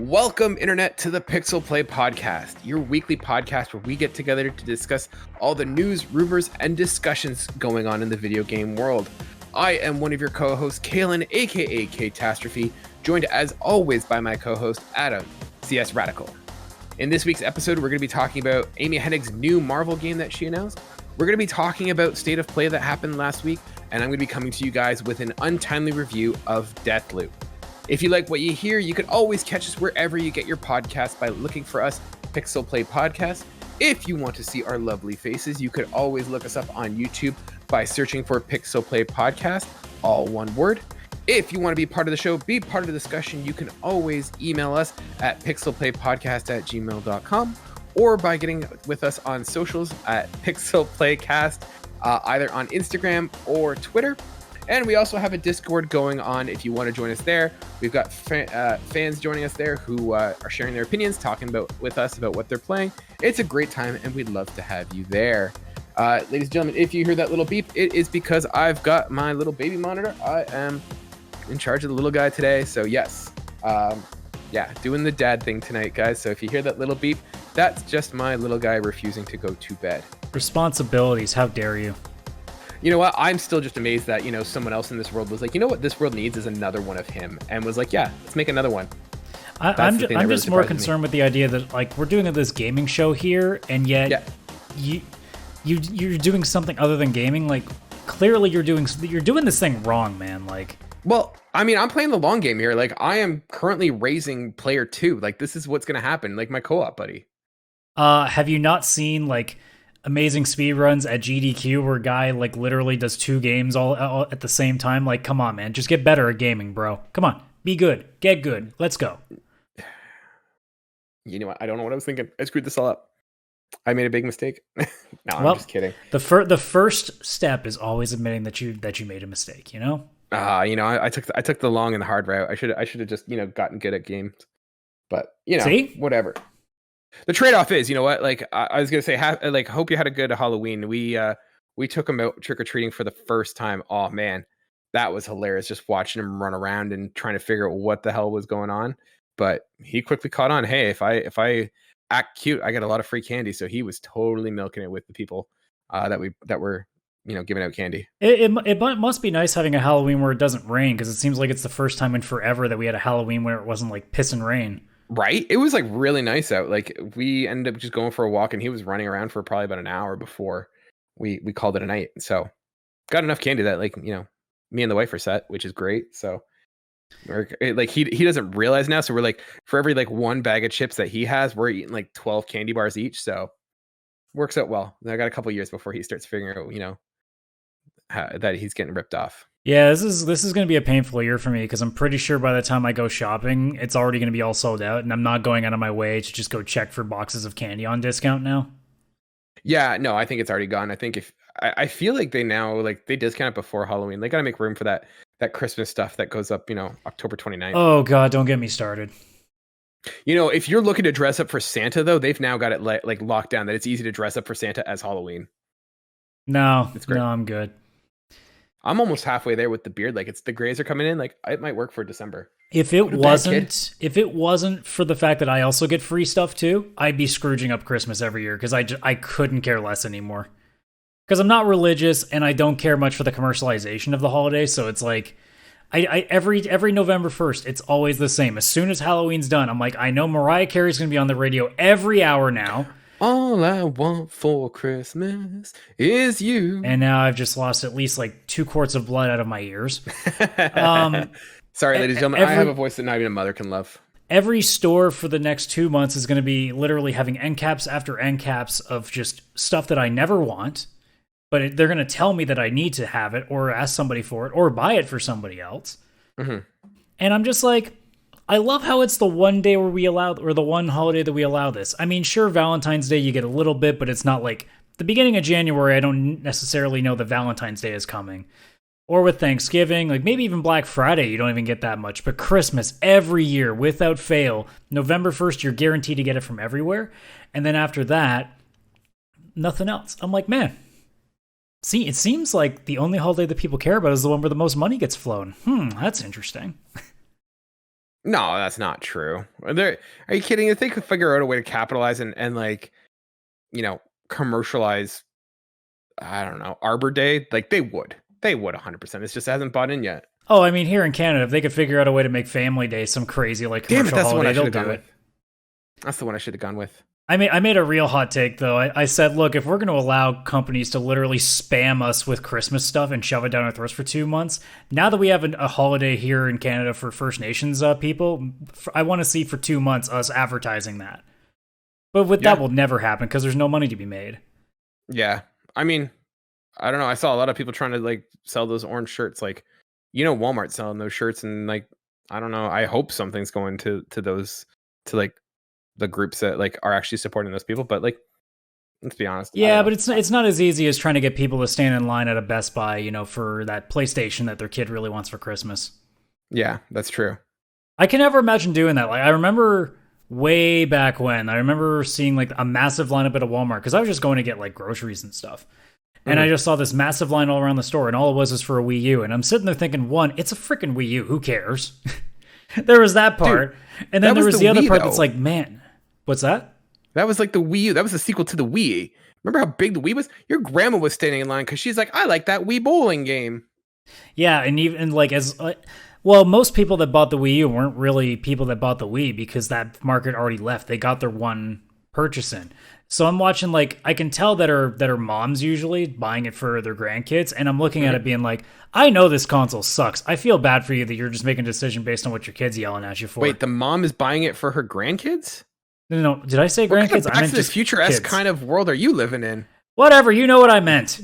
Welcome, Internet, to the Pixel Play Podcast, your weekly podcast where we get together to discuss all the news, rumors, and discussions going on in the video game world. I am one of your co-hosts, Kaylan, aka Ktastrophy, joined as always by my co-host, Adam, CSRadical. In this week's episode, we're going to be talking about Amy Hennig's new Marvel game that she announced. We're going to be talking about State of Play that happened last week, and I'm going to be coming to you guys with an untimely review of Deathloop. If you like what you hear, you can always catch us wherever you get your podcasts by looking for us, Pixel Play Podcast. If you want to see our lovely faces, you could always look us up on YouTube by searching for Pixel Play Podcast, all one word. If you want to be part of the show, be part of the discussion, you can always email us at pixelplaypodcast@gmail.com or by getting with us on socials at pixelplaycast, either on Instagram or Twitter. And we also have a Discord going on if you want to join us there. We've got fans joining us there who are sharing their opinions, talking with us about what they're playing. It's a great time, and we'd love to have you there. Ladies and gentlemen, if you hear that little beep, it is because I've got my little baby monitor. I am in charge of the little guy today, so yes. Doing the dad thing tonight, guys. So if you hear that little beep, that's just my little guy refusing to go to bed. Responsibilities, how dare you? You know what? I'm still just amazed that, someone else in this world was like, you know what this world needs is another one of him. And was like, yeah, let's make another one. I'm just more concerned with the idea that, like, we're doing this gaming show here, and yet you're doing something other than gaming. Like, clearly you're doing this thing wrong, man. Like, well, I mean, I'm playing the long game here. Like, I am currently raising player 2. Like, this is what's going to happen. Like, my co-op buddy. Have you not seen, like, amazing speedruns at GDQ where a guy like literally does 2 games all at the same time? Like, come on, man, just get better at gaming, bro. Come on, be good, get good. Let's go. You know what? I don't know what I was thinking. I screwed this all up. I made a big mistake. I'm just kidding. The first step is always admitting that you made a mistake. I took the long and the hard route. I should have just gotten good at games. But See? Whatever. The trade-off is, you know what? Like, I was gonna say, hope you had a good Halloween. We took him out trick-or-treating for the first time. Oh man, that was hilarious! Just watching him run around and trying to figure out what the hell was going on. But he quickly caught on. Hey, if I act cute, I get a lot of free candy. So he was totally milking it with the people that were giving out candy. It must be nice having a Halloween where it doesn't rain, because it seems like it's the first time in forever that we had a Halloween where it wasn't like piss and rain. Right? It was like really nice out. Like, we ended up just going for a walk and he was running around for probably about an hour before we called it a night. So got enough candy that, like, me and the wife are set, which is great. So like he doesn't realize now. So we're like, for every like 1 bag of chips that he has, we're eating like 12 candy bars each. So works out well. I got a couple years before he starts figuring out, that he's getting ripped off. Yeah, this is going to be a painful year for me, because I'm pretty sure by the time I go shopping, it's already going to be all sold out, and I'm not going out of my way to just go check for boxes of candy on discount now. Yeah, no, I think it's already gone. I think I feel like they now, like, they discount it before Halloween. They got to make room for that Christmas stuff that goes up, October 29th. Oh God, don't get me started. If you're looking to dress up for Santa, though, they've now got it like locked down that it's easy to dress up for Santa as Halloween. No, I'm good. I'm almost halfway there with the beard. Like, it's the grays are coming in. Like, it might work for December. If it wasn't for the fact that I also get free stuff too, I'd be Scrooging up Christmas every year, because I couldn't care less anymore. Because I'm not religious and I don't care much for the commercialization of the holiday. So it's like, every November 1st, it's always the same. As soon as Halloween's done, I'm like, I know Mariah Carey's going to be on the radio every hour now. All I want for Christmas is you. And now I've just lost at least like 2 quarts of blood out of my ears. Sorry, ladies and gentlemen, I have a voice that not even a mother can love. Every store for the next 2 months is going to be literally having end caps after end caps of just stuff that I never want. But they're going to tell me that I need to have it, or ask somebody for it, or buy it for somebody else. Mm-hmm. And I'm just like, I love how it's the one day where we allow, or the one holiday that we allow this. I mean, sure, Valentine's Day you get a little bit, but it's not like the beginning of January. I don't necessarily know that Valentine's Day is coming. Or with Thanksgiving, like maybe even Black Friday, you don't even get that much. But Christmas, every year, without fail, November 1st, you're guaranteed to get it from everywhere. And then after that, nothing else. I'm like, man, see, it seems like the only holiday that people care about is the one where the most money gets flown. That's interesting. No, that's not true. Are you kidding? If they could figure out a way to capitalize and like, commercialize, I don't know, Arbor Day, like they would. They would 100%. It just hasn't bought in yet. Oh, I mean, here in Canada, if they could figure out a way to make Family Day some crazy like Damn it, commercial that's the one I holiday, should they'll have do gone it. with. That's the one I should have gone with. I made a real hot take though. I said, look, if we're going to allow companies to literally spam us with Christmas stuff and shove it down our throats for 2 months, now that we have a holiday here in Canada for First Nations people, I want to see for 2 months us advertising that. But that will never happen because there's no money to be made. Yeah, I mean, I don't know. I saw a lot of people trying to like sell those orange shirts. Like, Walmart selling those shirts, and like, I don't know. I hope something's going to those, to like the groups that like are actually supporting those people. But like, let's be honest. Yeah, but it's not as easy as trying to get people to stand in line at a Best Buy, for that PlayStation that their kid really wants for Christmas. Yeah, that's true. I can never imagine doing that. Like, I remember way back when, I remember seeing like a massive lineup at a Walmart because I was just going to get like groceries and stuff. And I just saw this massive line all around the store, and all it was for a Wii U. And I'm sitting there thinking, one, it's a freaking Wii U. Who cares? There was that part. Dude, and then there was the other part that's like, man, what's that? That was like the Wii U. That was the sequel to the Wii. Remember how big the Wii was? Your grandma was standing in line because she's like, I like that Wii bowling game. Yeah, and even like well, most people that bought the Wii U weren't really people that bought the Wii because that market already left. They got their one purchase in. So I'm watching, like, I can tell that are moms usually buying it for their grandkids, and I'm looking at it being like, I know this console sucks. I feel bad for you that you're just making a decision based on what your kid's yelling at you for. Wait, the mom is buying it for her grandkids? No, did I say grandkids? What kind of I meant Back to the Future-esque kind of world are you living in? Whatever, you know what I meant.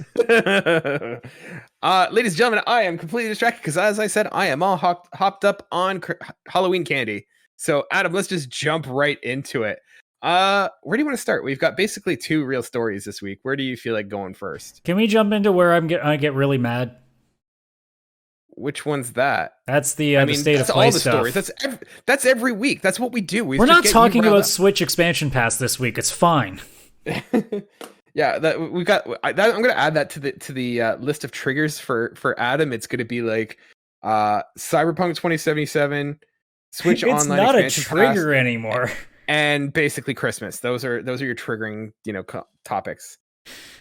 Ladies and gentlemen, I am completely distracted because, as I said, I am all hopped up on Halloween candy. So, Adam, let's just jump right into it. Where do you want to start? We've got basically 2 real stories this week. Where do you feel like going first? Can we jump into where I get really mad? Which one's that? That's the state of play stuff. Stories. That's every week. That's what we do. We're not talking about Switch expansion pass this week. It's fine. Yeah, that we've got. I'm going to add that to the list of triggers for Adam. It's going to be like Cyberpunk 2077, Switch it's Online. It's not a trigger anymore. And basically Christmas. Those are your triggering, topics.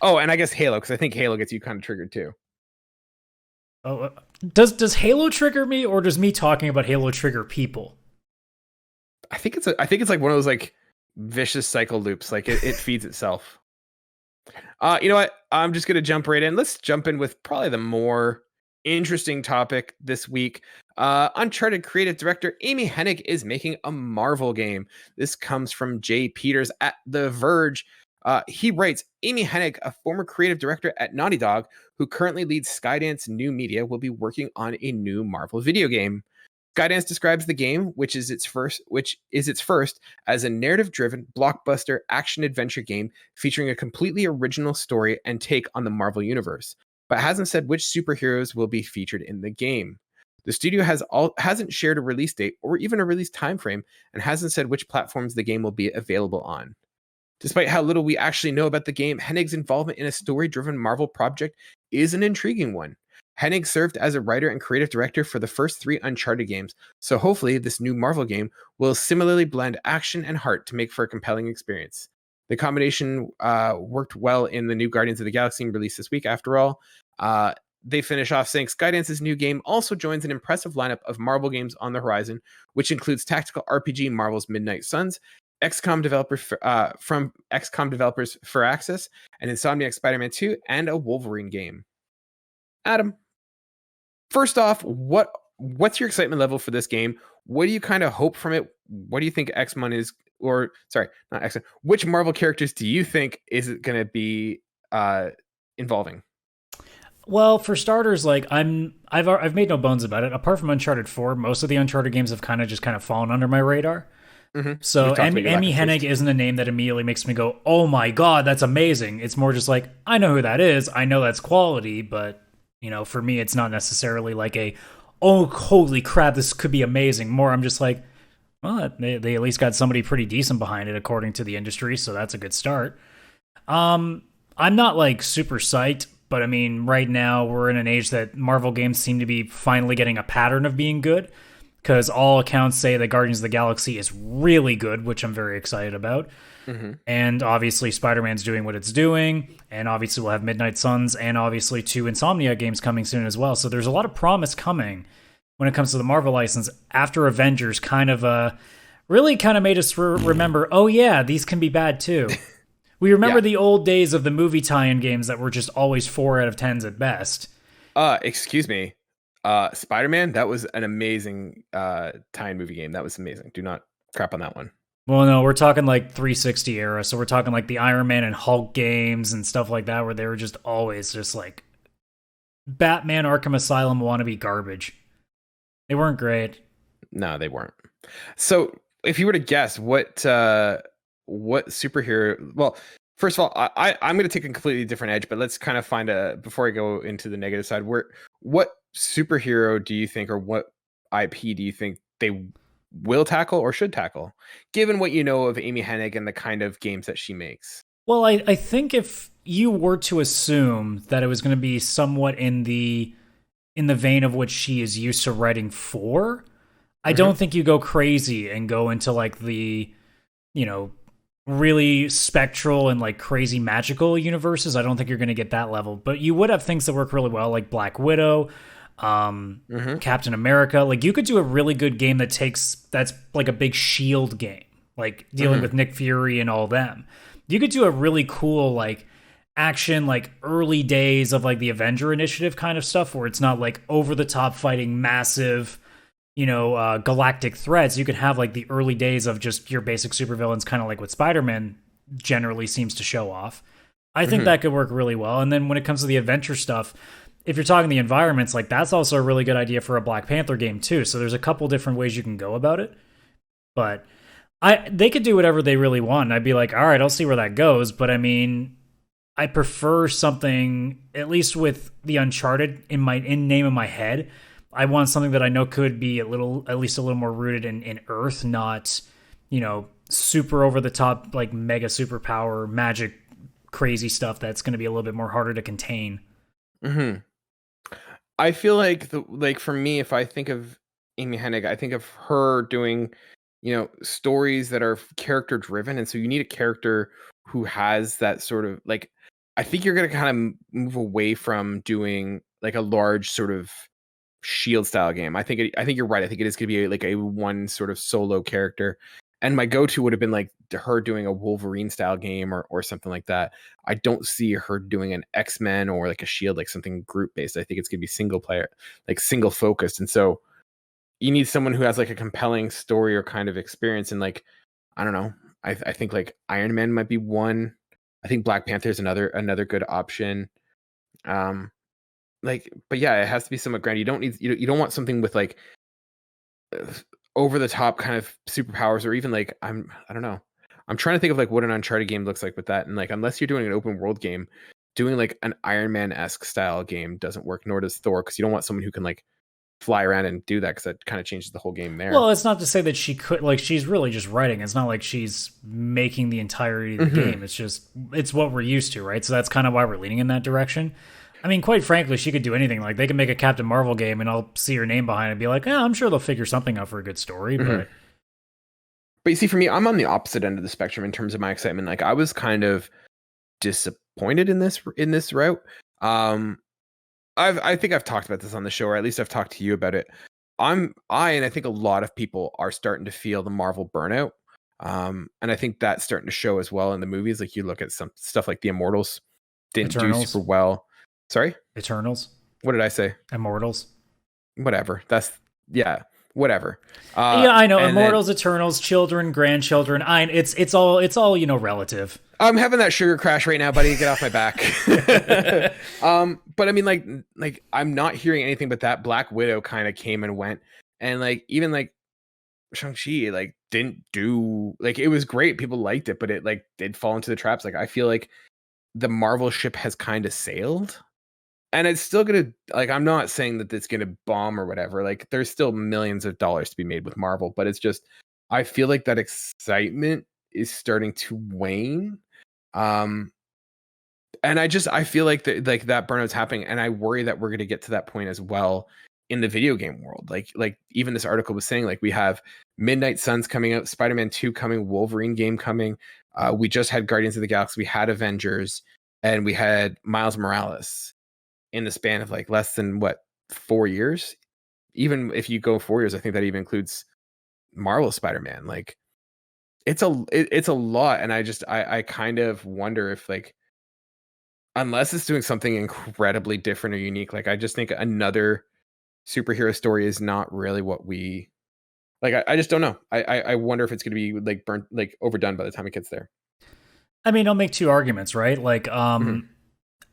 Oh, and I guess Halo, because I think Halo gets you kind of triggered too. Oh, does Halo trigger me, or does me talking about Halo trigger people? I think it's like one of those like vicious cycle loops. Like it feeds itself. You know what? I'm just gonna jump right in. Let's jump in with probably the more interesting topic this week. Uncharted creative director Amy Hennig is making a Marvel game. This comes from Jay Peters at The Verge. He writes, Amy Hennig, a former creative director at Naughty Dog, who currently leads Skydance New Media, will be working on a new Marvel video game. Skydance describes the game, which is its first as a narrative-driven blockbuster action-adventure game featuring a completely original story and take on the Marvel universe, but hasn't said which superheroes will be featured in the game. The studio hasn't shared a release date or even a release timeframe, and hasn't said which platforms the game will be available on. Despite how little we actually know about the game, Hennig's involvement in a story-driven Marvel project is an intriguing one. Hennig served as a writer and creative director for the first 3 Uncharted games, so hopefully this new Marvel game will similarly blend action and heart to make for a compelling experience. The combination worked well in the new Guardians of the Galaxy release this week, after all. They finish off saying Skydance's new game also joins an impressive lineup of Marvel games on the horizon, which includes tactical RPG Marvel's Midnight Suns, XCOM developers from XCOM developers Firaxis, and Insomniac Spider-Man 2, and a Wolverine game. Adam, first off, what's your excitement level for this game? What do you kind of hope from it? What do you think X-Men is, or sorry, not X-Men, which Marvel characters do you think is it going to be involving? Well, for starters, like I've made no bones about it. Apart from Uncharted 4, most of the Uncharted games have kind of fallen under my radar. Mm-hmm. So Amy Hennig isn't a name that immediately makes me go, "Oh my god, that's amazing." It's more just like, I know who that is. I know that's quality, but for me, it's not necessarily like oh, holy crap, this could be amazing. More, I'm just like, well, they at least got somebody pretty decent behind it, according to the industry, so that's a good start. I'm not like super psyched. But I mean, right now we're in an age that Marvel games seem to be finally getting a pattern of being good. because all accounts say that Guardians of the Galaxy is really good, which I'm very excited about. And obviously Spider-Man's doing what it's doing, and obviously we'll have Midnight Suns and obviously 2 Insomnia games coming soon as well. So there's a lot of promise coming when it comes to the Marvel license after Avengers really kind of made us remember, oh yeah, these can be bad too. We remember the old days of the movie tie-in games that were just always 4 out of 10s at best. Excuse me. Spider-Man, that was an amazing tie-in movie game. That was amazing. Do not crap on that one. Well, no, we're talking like 360 era, so we're talking like the Iron Man and Hulk games and stuff like that, where they were just always just like Batman Arkham Asylum wannabe garbage. They weren't great. No, they weren't. So, if you were to guess what superhero, well, first of all, I'm going to take a completely different edge, but let's kind of find before I go into the negative side, what superhero do you think, or what IP do you think they will tackle or should tackle, given what you know of Amy Hennig and the kind of games that she makes? Well, I think if you were to assume that it was going to be somewhat in the vein of what she is used to writing for, I don't think you go crazy and go into like the, really spectral and like crazy magical universes. I don't think you're going to get that level, but you would have things that work really well, like Black Widow, Captain America. Like you could do a really good game that's like a big shield game, like dealing with Nick Fury and all them. You could do a really cool like action, like early days of like the Avenger Initiative kind of stuff, where it's not like over the top fighting massive, galactic threats. You could have like the early days of just your basic supervillains, kind of like what Spider-Man generally seems to show off. I think that could work really well. And then when it comes to the adventure stuff, if you're talking the environments, like that's also a really good idea for a Black Panther game too. So there's a couple different ways you can go about it. But they could do whatever they really want. I'd be like, all right, I'll see where that goes. But I mean, I prefer something, at least with the Uncharted in name in my head. I want something that I know could be at least a little more rooted in Earth, not, super over the top, like mega superpower, magic, crazy stuff that's going to be a little bit more harder to contain. I feel like for me, if I think of Amy Hennig, I think of her doing, stories that are character driven. And so you need a character who has that sort of like, I think you're going to kind of move away from doing like a large sort of shield style game. I think you're right. I think it is going to be like a one sort of solo character. And my go-to would have been like her doing a Wolverine style game or something like that. I don't see her doing an X-Men or like a Shield, like something group based. I think it's going to be single player, like single focused. And so you need someone who has like a compelling story or kind of experience. And like, I don't know. I think like Iron Man might be one. I think Black Panther is another good option. But yeah, it has to be somewhat grand. You don't want something with like over the top kind of superpowers, or even like I don't know. I'm trying to think of like what an Uncharted game looks like with that. And like, unless you're doing an open world game, doing like an Iron Man-esque style game doesn't work, nor does Thor, because you don't want someone who can like fly around and do that, because that kind of changes the whole game there. Well, it's not to say that she could, like, she's really just writing. It's not like she's making the entirety of the game. It's what we're used to, right? So that's kind of why we're leaning in that direction. I mean, quite frankly, she could do anything. Like, they can make a Captain Marvel game, and I'll see her name behind it and be like, I'm sure they'll figure something out for a good story. But you see, for me, I'm on the opposite end of the spectrum in terms of my excitement. Like, I was kind of disappointed in this route. I think I've talked about this on the show, or at least I've talked to you about it. And I think a lot of people are starting to feel the Marvel burnout. And I think that's starting to show as well in the movies. Like, you look at some stuff like The Immortals didn't do super well. Sorry? Eternals. What did I say? Immortals. Whatever. Whatever. Yeah, I know. Immortals, Eternals, children, grandchildren. It's all relative. I'm having that sugar crash right now, buddy. Get off my back. But I mean, like I'm not hearing anything but that. Black Widow kind of came and went, and like even like Shang-Chi like didn't do, like, it was great. People liked it, but it like did fall into the traps. Like, I feel like the Marvel ship has kind of sailed. And it's still going to, like, I'm not saying that it's going to bomb or whatever. Like, there's still millions of dollars to be made with Marvel, but it's just, I feel like that excitement is starting to wane. And I feel like that burnout's happening. And I worry that we're going to get to that point as well in the video game world. Like even this article was saying, like, we have Midnight Suns coming out, Spider-Man 2 coming, Wolverine game coming. We just had Guardians of the Galaxy, we had Avengers, and we had Miles Morales in the span of like less than 4 years. Even if you go 4 years, I think that even includes Marvel Spider-Man. Like, it's a lot, and I kind of wonder if, like, unless it's doing something incredibly different or unique, like, I just think another superhero story is not really what we like. I just don't know. I wonder if it's going to be like burnt, like overdone by the time it gets there. I mean, I'll make two arguments, right? Like, Mhm.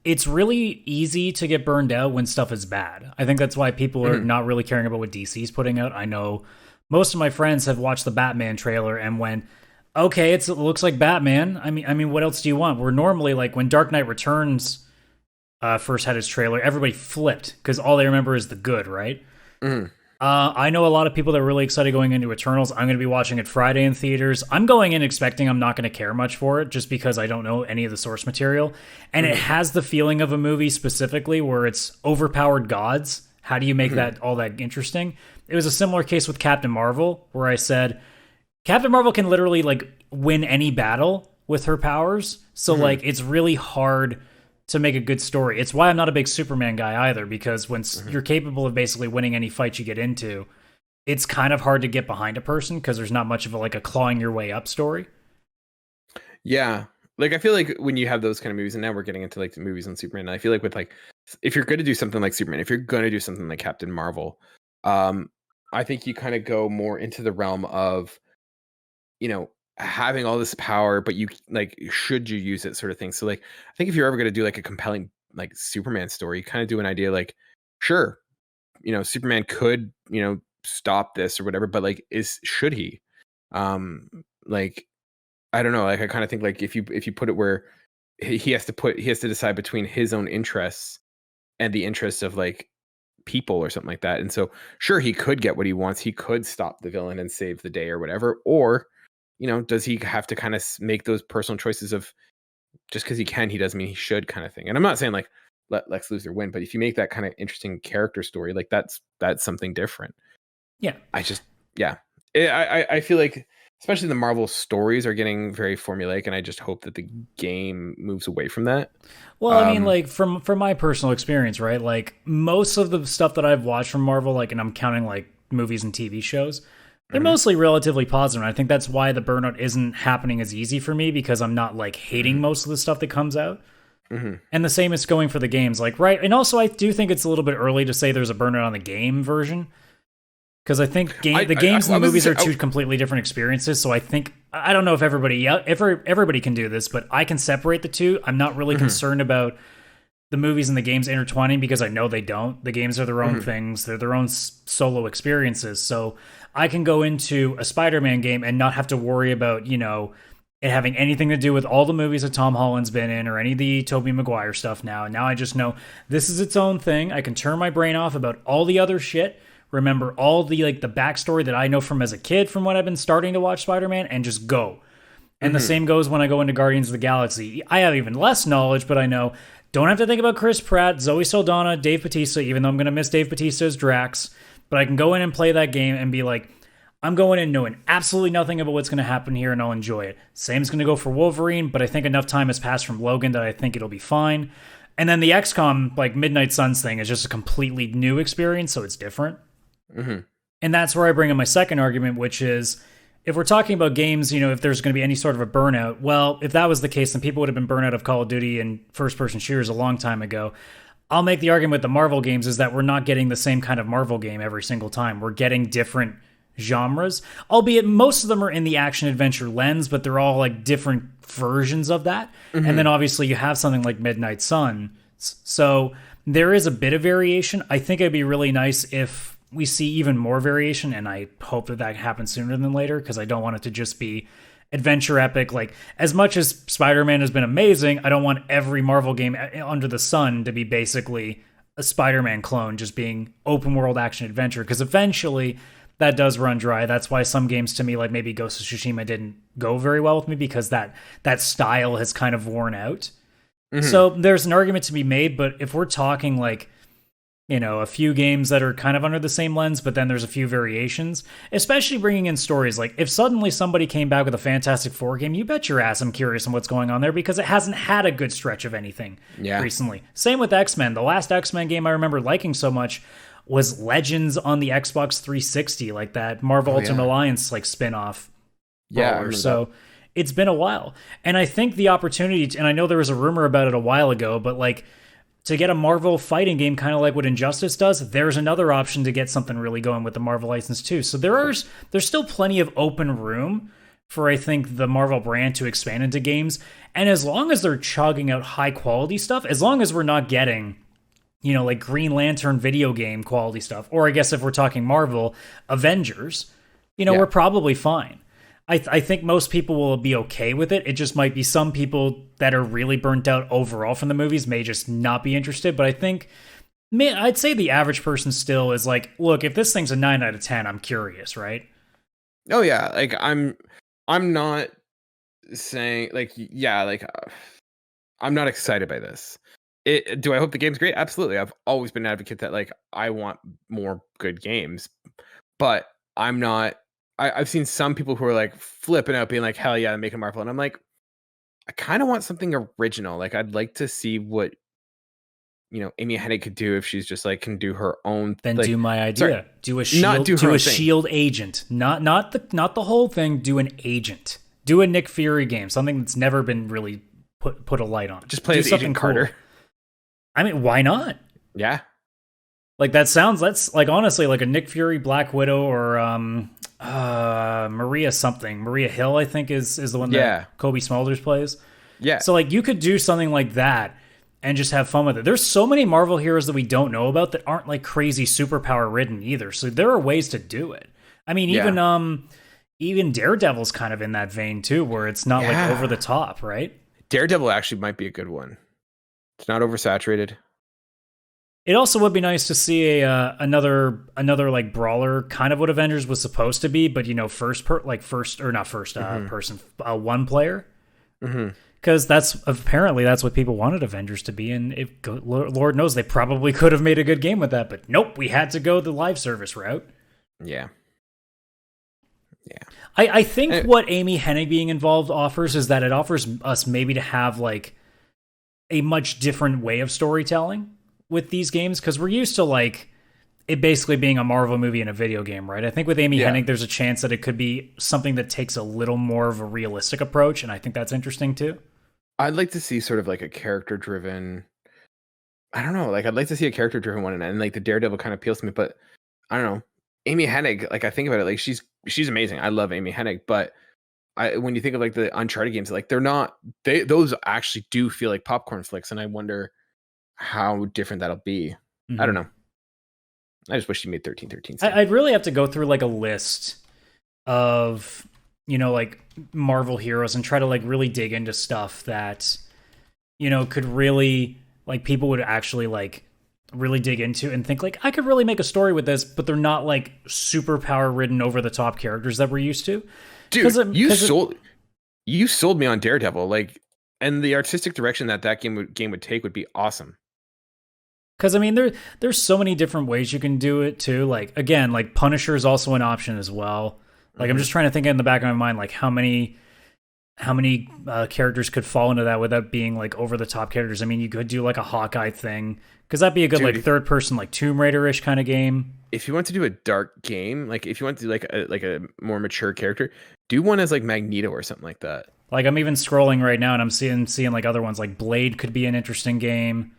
it's really easy to get burned out when stuff is bad. I think that's why people are Mhm. not really caring about what DC's putting out. I know most of my friends have watched the Batman trailer and went, okay, it looks like Batman. I mean, what else do you want? We're normally like when Dark Knight Returns first had its trailer, everybody flipped because all they remember is the good, right? Mhm. I know a lot of people that are really excited going into Eternals. I'm going to be watching it Friday in theaters. I'm going in expecting I'm not going to care much for it just because I don't know any of the source material. And it has the feeling of a movie specifically where it's overpowered gods. How do you make that all that interesting? It was a similar case with Captain Marvel where I said, Captain Marvel can literally like win any battle with her powers. So like it's really hard to make a good story. It's why I'm not a big Superman guy either, because when you're capable of basically winning any fight you get into, it's kind of hard to get behind a person because there's not much of a clawing your way up story. Yeah. Like, I feel like when you have those kind of movies, and now we're getting into like the movies on Superman, I feel like with like, if you're going to do something like Superman, if you're going to do something like Captain Marvel, I think you kind of go more into the realm of, you know, having all this power, but you like, should you use it, sort of thing. So like, I think if you're ever going to do like a compelling like Superman story, you kind of do an idea like, sure, you know, Superman could, you know, stop this or whatever, but like, should he? Like, I don't know. Like, I kind of think like if you put it where he has to decide between his own interests and the interests of like people or something like that. And so sure, he could get what he wants. He could stop the villain and save the day or whatever. Or, you know, does he have to kind of make those personal choices of just because he can, he doesn't mean he should, kind of thing. And I'm not saying like let Lex Luthor win, but if you make that kind of interesting character story, like that's something different. Yeah. I just, yeah. I feel like especially the Marvel stories are getting very formulaic, and I just hope that the game moves away from that. Well, I mean, like from my personal experience, right? Like most of the stuff that I've watched from Marvel, like, and I'm counting like movies and TV shows, they're mostly relatively positive. And I think that's why the burnout isn't happening as easy for me because I'm not like hating most of the stuff that comes out. And the same is going for the games, like, right? And also, I do think it's a little bit early to say there's a burnout on the game version. Because I think the games and the movies are two completely different experiences. So I think, I don't know if everybody can do this, but I can separate the two. I'm not really concerned about the movies and the games intertwining because I know they don't. The games are their own things. They're their own solo experiences. So I can go into a Spider-Man game and not have to worry about, you know, it having anything to do with all the movies that Tom Holland's been in or any of the Tobey Maguire stuff now. And now I just know this is its own thing. I can turn my brain off about all the other shit, remember all the like the backstory that I know from as a kid from when I've been starting to watch Spider-Man, and just go. And the same goes when I go into Guardians of the Galaxy. I have even less knowledge, but I know don't have to think about Chris Pratt, Zoe Saldana, Dave Bautista, even though I'm going to miss Dave Bautista as Drax. But I can go in and play that game and be like, I'm going in knowing absolutely nothing about what's going to happen here, and I'll enjoy it. Same's going to go for Wolverine, but I think enough time has passed from Logan that I think it'll be fine. And then the XCOM, like Midnight Suns thing, is just a completely new experience, so it's different. And that's where I bring in my second argument, which is if we're talking about games, you know, if there's going to be any sort of a burnout, well, if that was the case, then people would have been burnt out of Call of Duty and first-person shooters a long time ago. I'll make the argument with the Marvel games is that we're not getting the same kind of Marvel game every single time. We're getting different genres, albeit most of them are in the action-adventure lens, but they're all like different versions of that. And then obviously you have something like Midnight Sun. So there is a bit of variation. I think it'd be really nice if we see even more variation, and I hope that that happens sooner than later because I don't want it to just be adventure epic. Like, as much as Spider-Man has been amazing, I don't want every Marvel game under the sun to be basically a Spider-Man clone, just being open world action adventure, because eventually that does run dry. That's why some games to me, like maybe Ghost of Tsushima, didn't go very well with me because that style has kind of worn out. So there's an argument to be made, but if we're talking like a few games that are kind of under the same lens, but then there's a few variations, especially bringing in stories. Like if suddenly somebody came back with a Fantastic Four game, you bet your ass I'm curious on what's going on there, because it hasn't had a good stretch of anything recently. Same with X-Men. The last X-Men game I remember liking so much was Legends on the Xbox 360, like that Marvel Ultimate Alliance like spin-off. So it's been a while. And I think the opportunity, and I know there was a rumor about it a while ago, but like to get a Marvel fighting game kind of like what Injustice does, there's another option to get something really going with the Marvel license too. So there's still plenty of open room for, I think, the Marvel brand to expand into games. And as long as they're chugging out high quality stuff, as long as we're not getting, like Green Lantern video game quality stuff, or I guess if we're talking Marvel, Avengers, we're probably fine. I think most people will be okay with it. It just might be some people that are really burnt out overall from the movies may just not be interested. But I think, I'd say the average person still is like, look, if this thing's a 9 out of 10, I'm curious, right? Oh yeah, like I'm not saying I'm not excited by this. Do I hope the game's great? Absolutely. I've always been an advocate that like I want more good games, but I'm not. I've seen some people who are like flipping out, being like, "Hell yeah, I'm making Marvel," and I'm like, I kind of want something original. Like, I'd like to see what Amy Hennig could do if she's just like can do her own. Then like, do my idea. Sorry, do a shield. Do a shield agent. Not the whole thing. Do an agent. Do a Nick Fury game. Something that's never been really put a light on. Just play as Agent Carter. Cool. I mean, why not? Yeah. Like that's like honestly like a Nick Fury Black Widow or Maria something. Maria Hill, I think, is the one that Kobe Smulders plays. Yeah. So like you could do something like that and just have fun with it. There's so many Marvel heroes that we don't know about that aren't like crazy superpower ridden either. So there are ways to do it. I mean, even Daredevil's kind of in that vein too, where it's not like over the top, right? Daredevil actually might be a good one. It's not oversaturated. It also would be nice to see another like brawler, kind of what Avengers was supposed to be, but person, one player. Because that's what people wanted Avengers to be, and Lord knows they probably could have made a good game with that, but nope, we had to go the live service route. Yeah. I think what Amy Hennig being involved offers is that it offers us maybe to have like a much different way of storytelling with these games, because we're used to like it basically being a Marvel movie and a video game, right? I think with Amy Hennig, there's a chance that it could be something that takes a little more of a realistic approach, and I think that's interesting too. I'd like to see sort of like a character-driven. I don't know, like I'd like to see a character-driven one, and like the Daredevil kind of appeals to me, but I don't know. Amy Hennig, like I think about it, like she's amazing. I love Amy Hennig, but when you think of like the Uncharted games, like those actually do feel like popcorn flicks, and I wonder how different that'll be. I don't know. I just wish you made 1313. I'd really have to go through like a list of like Marvel heroes and try to like really dig into stuff that could really like people would actually like really dig into and think like I could really make a story with this, but they're not like super power ridden over the top characters that we're used to. Dude, you sold me on Daredevil, like, and the artistic direction that game would take would be awesome. Because I mean, there's so many different ways you can do it too. Like again, like Punisher is also an option as well. Like I'm just trying to think in the back of my mind, like how many characters could fall into that without being like over the top characters. I mean, you could do like a Hawkeye thing, because that'd be a good like third person, like Tomb Raider-ish kind of game. If you want to do a dark game, like if you want to do like a more mature character, do one as like Magneto or something like that. Like I'm even scrolling right now and I'm seeing like other ones, like Blade could be an interesting game.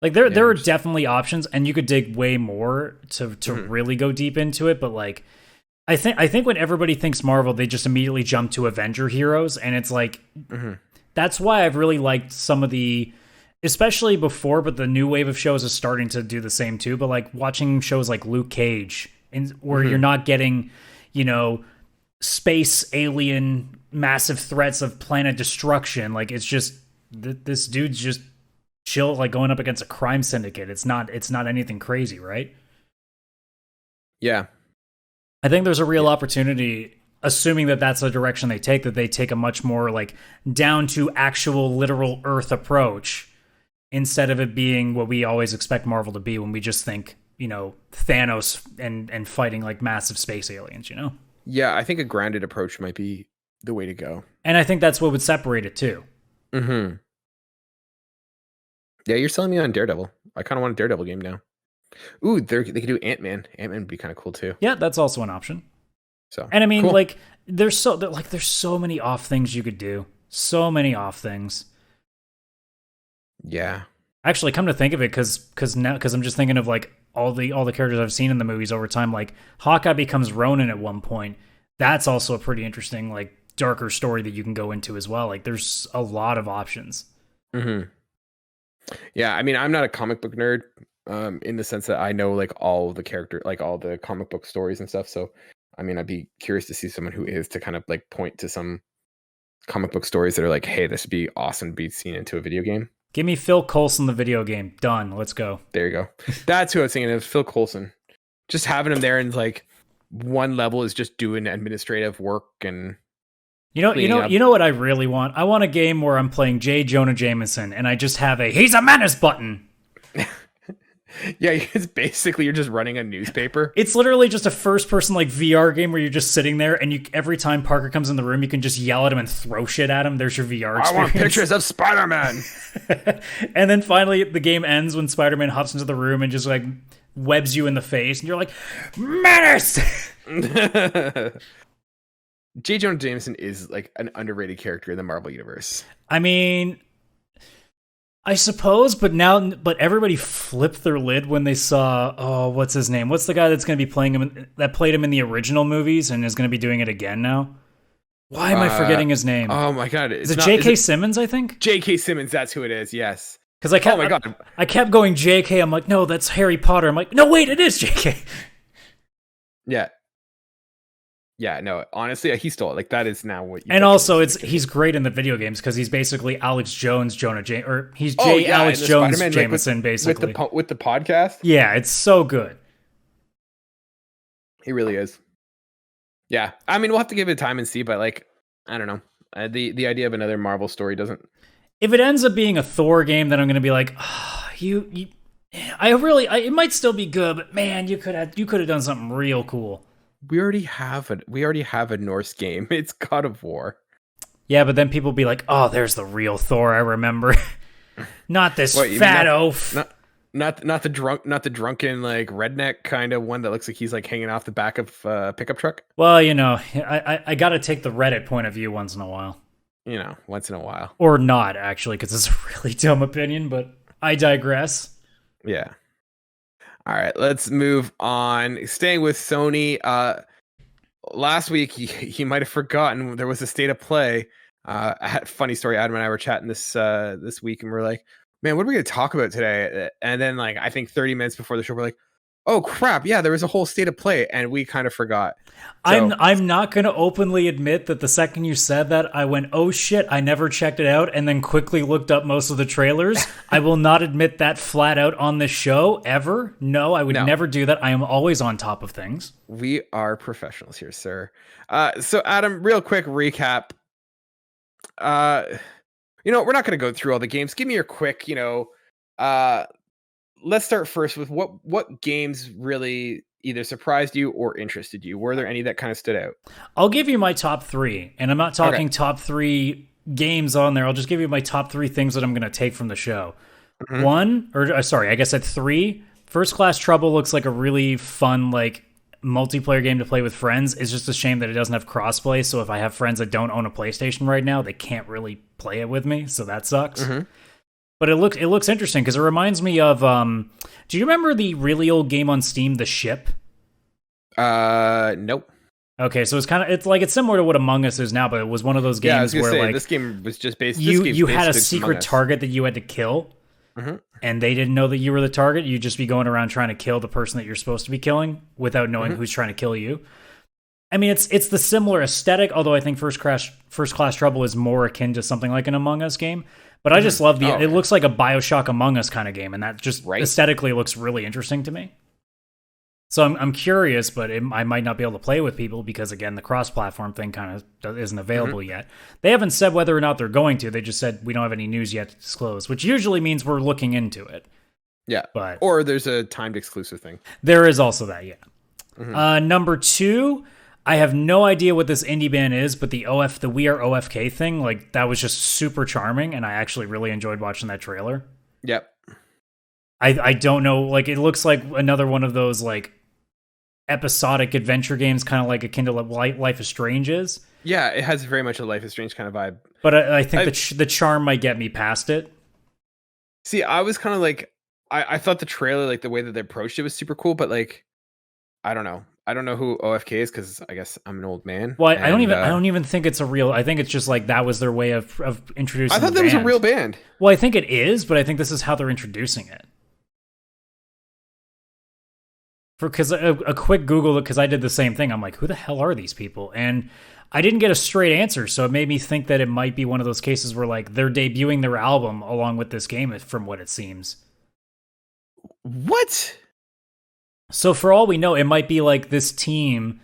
Like there are definitely options, and you could dig way more to really go deep into it. But like, I think when everybody thinks Marvel, they just immediately jump to Avenger heroes, and it's like that's why I've really liked some of the, especially before, but the new wave of shows is starting to do the same too. But like watching shows like Luke Cage, where you're not getting, space alien massive threats of planet destruction. Like it's just this dude's just chill, like going up against a crime syndicate. It's not anything crazy, right? Yeah. I think there's a real opportunity, assuming that that's the direction they take, that they take a much more like down to actual literal Earth approach instead of it being what we always expect Marvel to be when we just think, Thanos and fighting like massive space aliens, Yeah, I think a grounded approach might be the way to go. And I think that's what would separate it too. Mm-hmm. Yeah, you're selling me on Daredevil. I kind of want a Daredevil game now. Ooh, they could do Ant-Man. Ant-Man would be kind of cool too. Yeah, that's also an option. So, and I mean, cool. there's so many off things you could do. So many off things. Yeah. Actually, come to think of it, because I'm just thinking of like all the characters I've seen in the movies over time. Like Hawkeye becomes Ronin at one point. That's also a pretty interesting, like, darker story that you can go into as well. Like, there's a lot of options. Mm-hmm. Yeah, I mean, I'm not a comic book nerd, in the sense that I know like all the character, like all the comic book stories and stuff. So, I mean, I'd be curious to see someone who is, to kind of like point to some comic book stories that are like, hey, this would be awesome to be seen into a video game. Give me Phil Coulson, the video game. Done. Let's go. There you go. That's who I was thinking of, Phil Coulson. Just having him there, and like one level is just doing administrative work and you know what I really want? I want a game where I'm playing J. Jonah Jameson and I just have a "He's a menace" button. Yeah, it's basically you're just running a newspaper. It's literally just a first-person like VR game where you're just sitting there, and every time Parker comes in the room, you can just yell at him and throw shit at him. There's your VR experience. I want pictures of Spider-Man. And then finally, the game ends when Spider-Man hops into the room and just like webs you in the face, and you're like, "Menace!" J. Jonah Jameson is like an underrated character in the Marvel universe. I mean, I suppose, but everybody flipped their lid when they saw, what's his name? What's the guy that's going to be playing him, that played him in the original movies and is going to be doing it again now? Why am I forgetting his name? Oh my god. Is it J.K. Simmons, I think? J.K. Simmons, that's who it is, yes. Because I kept going J.K. I'm like, no, that's Harry Potter. I'm like, no, wait, it is J.K. Yeah. Yeah, no, honestly, he stole it. Like, that is now what you... And also, he's great in the video games because he's basically Alex Jones, he's Alex Jones Jameson, like basically. With the podcast? Yeah, it's so good. He really is. Yeah, I mean, we'll have to give it time and see, but, like, I don't know. The idea of another Marvel story doesn't... If it ends up being a Thor game, then I'm going to be like, it might still be good, but man, you could have done something real cool. We already have a Norse game. It's God of War. Yeah, but then people be like, "Oh, there's the real Thor I remember." Not this fat oaf. Not the drunken like redneck kind of one that looks like he's like hanging off the back of a pickup truck. Well, I got to take the Reddit point of view once in a while. Once in a while. Or not, actually, because it's a really dumb opinion, but I digress. Yeah. All right, let's move on. Staying with Sony, last week you might have forgotten there was a state of play. Funny story. Adam and I were chatting this week, and we're like, "Man, what are we going to talk about today?" And then, like, I think 30 minutes before the show, we're like, "Oh crap! Yeah, there was a whole state of play," and we kind of forgot. So, I'm not going to openly admit that the second you said that, I went, "Oh shit! I never checked it out," and then quickly looked up most of the trailers. I will not admit that flat out on this show ever. No, I would never do that. I am always on top of things. We are professionals here, sir. So Adam, real quick recap. We're not going to go through all the games. Give me your quick. Let's start first with what games really either surprised you or interested you. Were there any that kind of stood out? I'll give you my top 3, and I'm not talking top 3 games on there. I'll just give you my top 3 things that I'm going to take from the show. Mm-hmm. 3. First Class Trouble looks like a really fun, like, multiplayer game to play with friends. It's just a shame that it doesn't have crossplay, so if I have friends that don't own a PlayStation right now, they can't really play it with me, so that sucks. Mm-hmm. But it looks interesting because it reminds me of do you remember the really old game on Steam, The Ship? Nope. Okay, so it's similar to what Among Us is now, but it was one of those games where like this game was just based. You had a secret target that you had to kill, mm-hmm. and they didn't know that you were the target. You'd just be going around trying to kill the person that you're supposed to be killing without knowing mm-hmm. who's trying to kill you. I mean, it's the similar aesthetic, although I think First Class Trouble is more akin to something like an Among Us game. But I just love it looks like a BioShock Among Us kind of game, and that just aesthetically looks really interesting to me. So I'm curious, but I might not be able to play with people because, again, the cross-platform thing kind of isn't available yet. They haven't said whether or not they're going to. They just said we don't have any news yet to disclose, which usually means we're looking into it. Yeah, but or there's a timed exclusive thing. There is also that, yeah. Number 2, I have no idea what this indie band is, but the We Are OFK thing, like, that was just super charming, and I actually really enjoyed watching that trailer. Yep. I don't know, like, it looks like another one of those, like, episodic adventure games, kind of like akin to Life is Strange is. Yeah, it has very much a Life is Strange kind of vibe. But I think the charm might get me past it. See, I was kind of like, I thought the trailer, like the way that they approached it was super cool, but like, I don't know. I don't know who OFK is because I guess I'm an old man. Well, I don't even think it's a real. I think it's just like that was their way of introducing. I thought that was a real band. Well, I think it is, but I think this is how they're introducing it. Because a quick Google, because I did the same thing. I'm like, who the hell are these people? And I didn't get a straight answer, so it made me think that it might be one of those cases where like they're debuting their album along with this game, from what it seems. What? So for all we know, it might be like this team,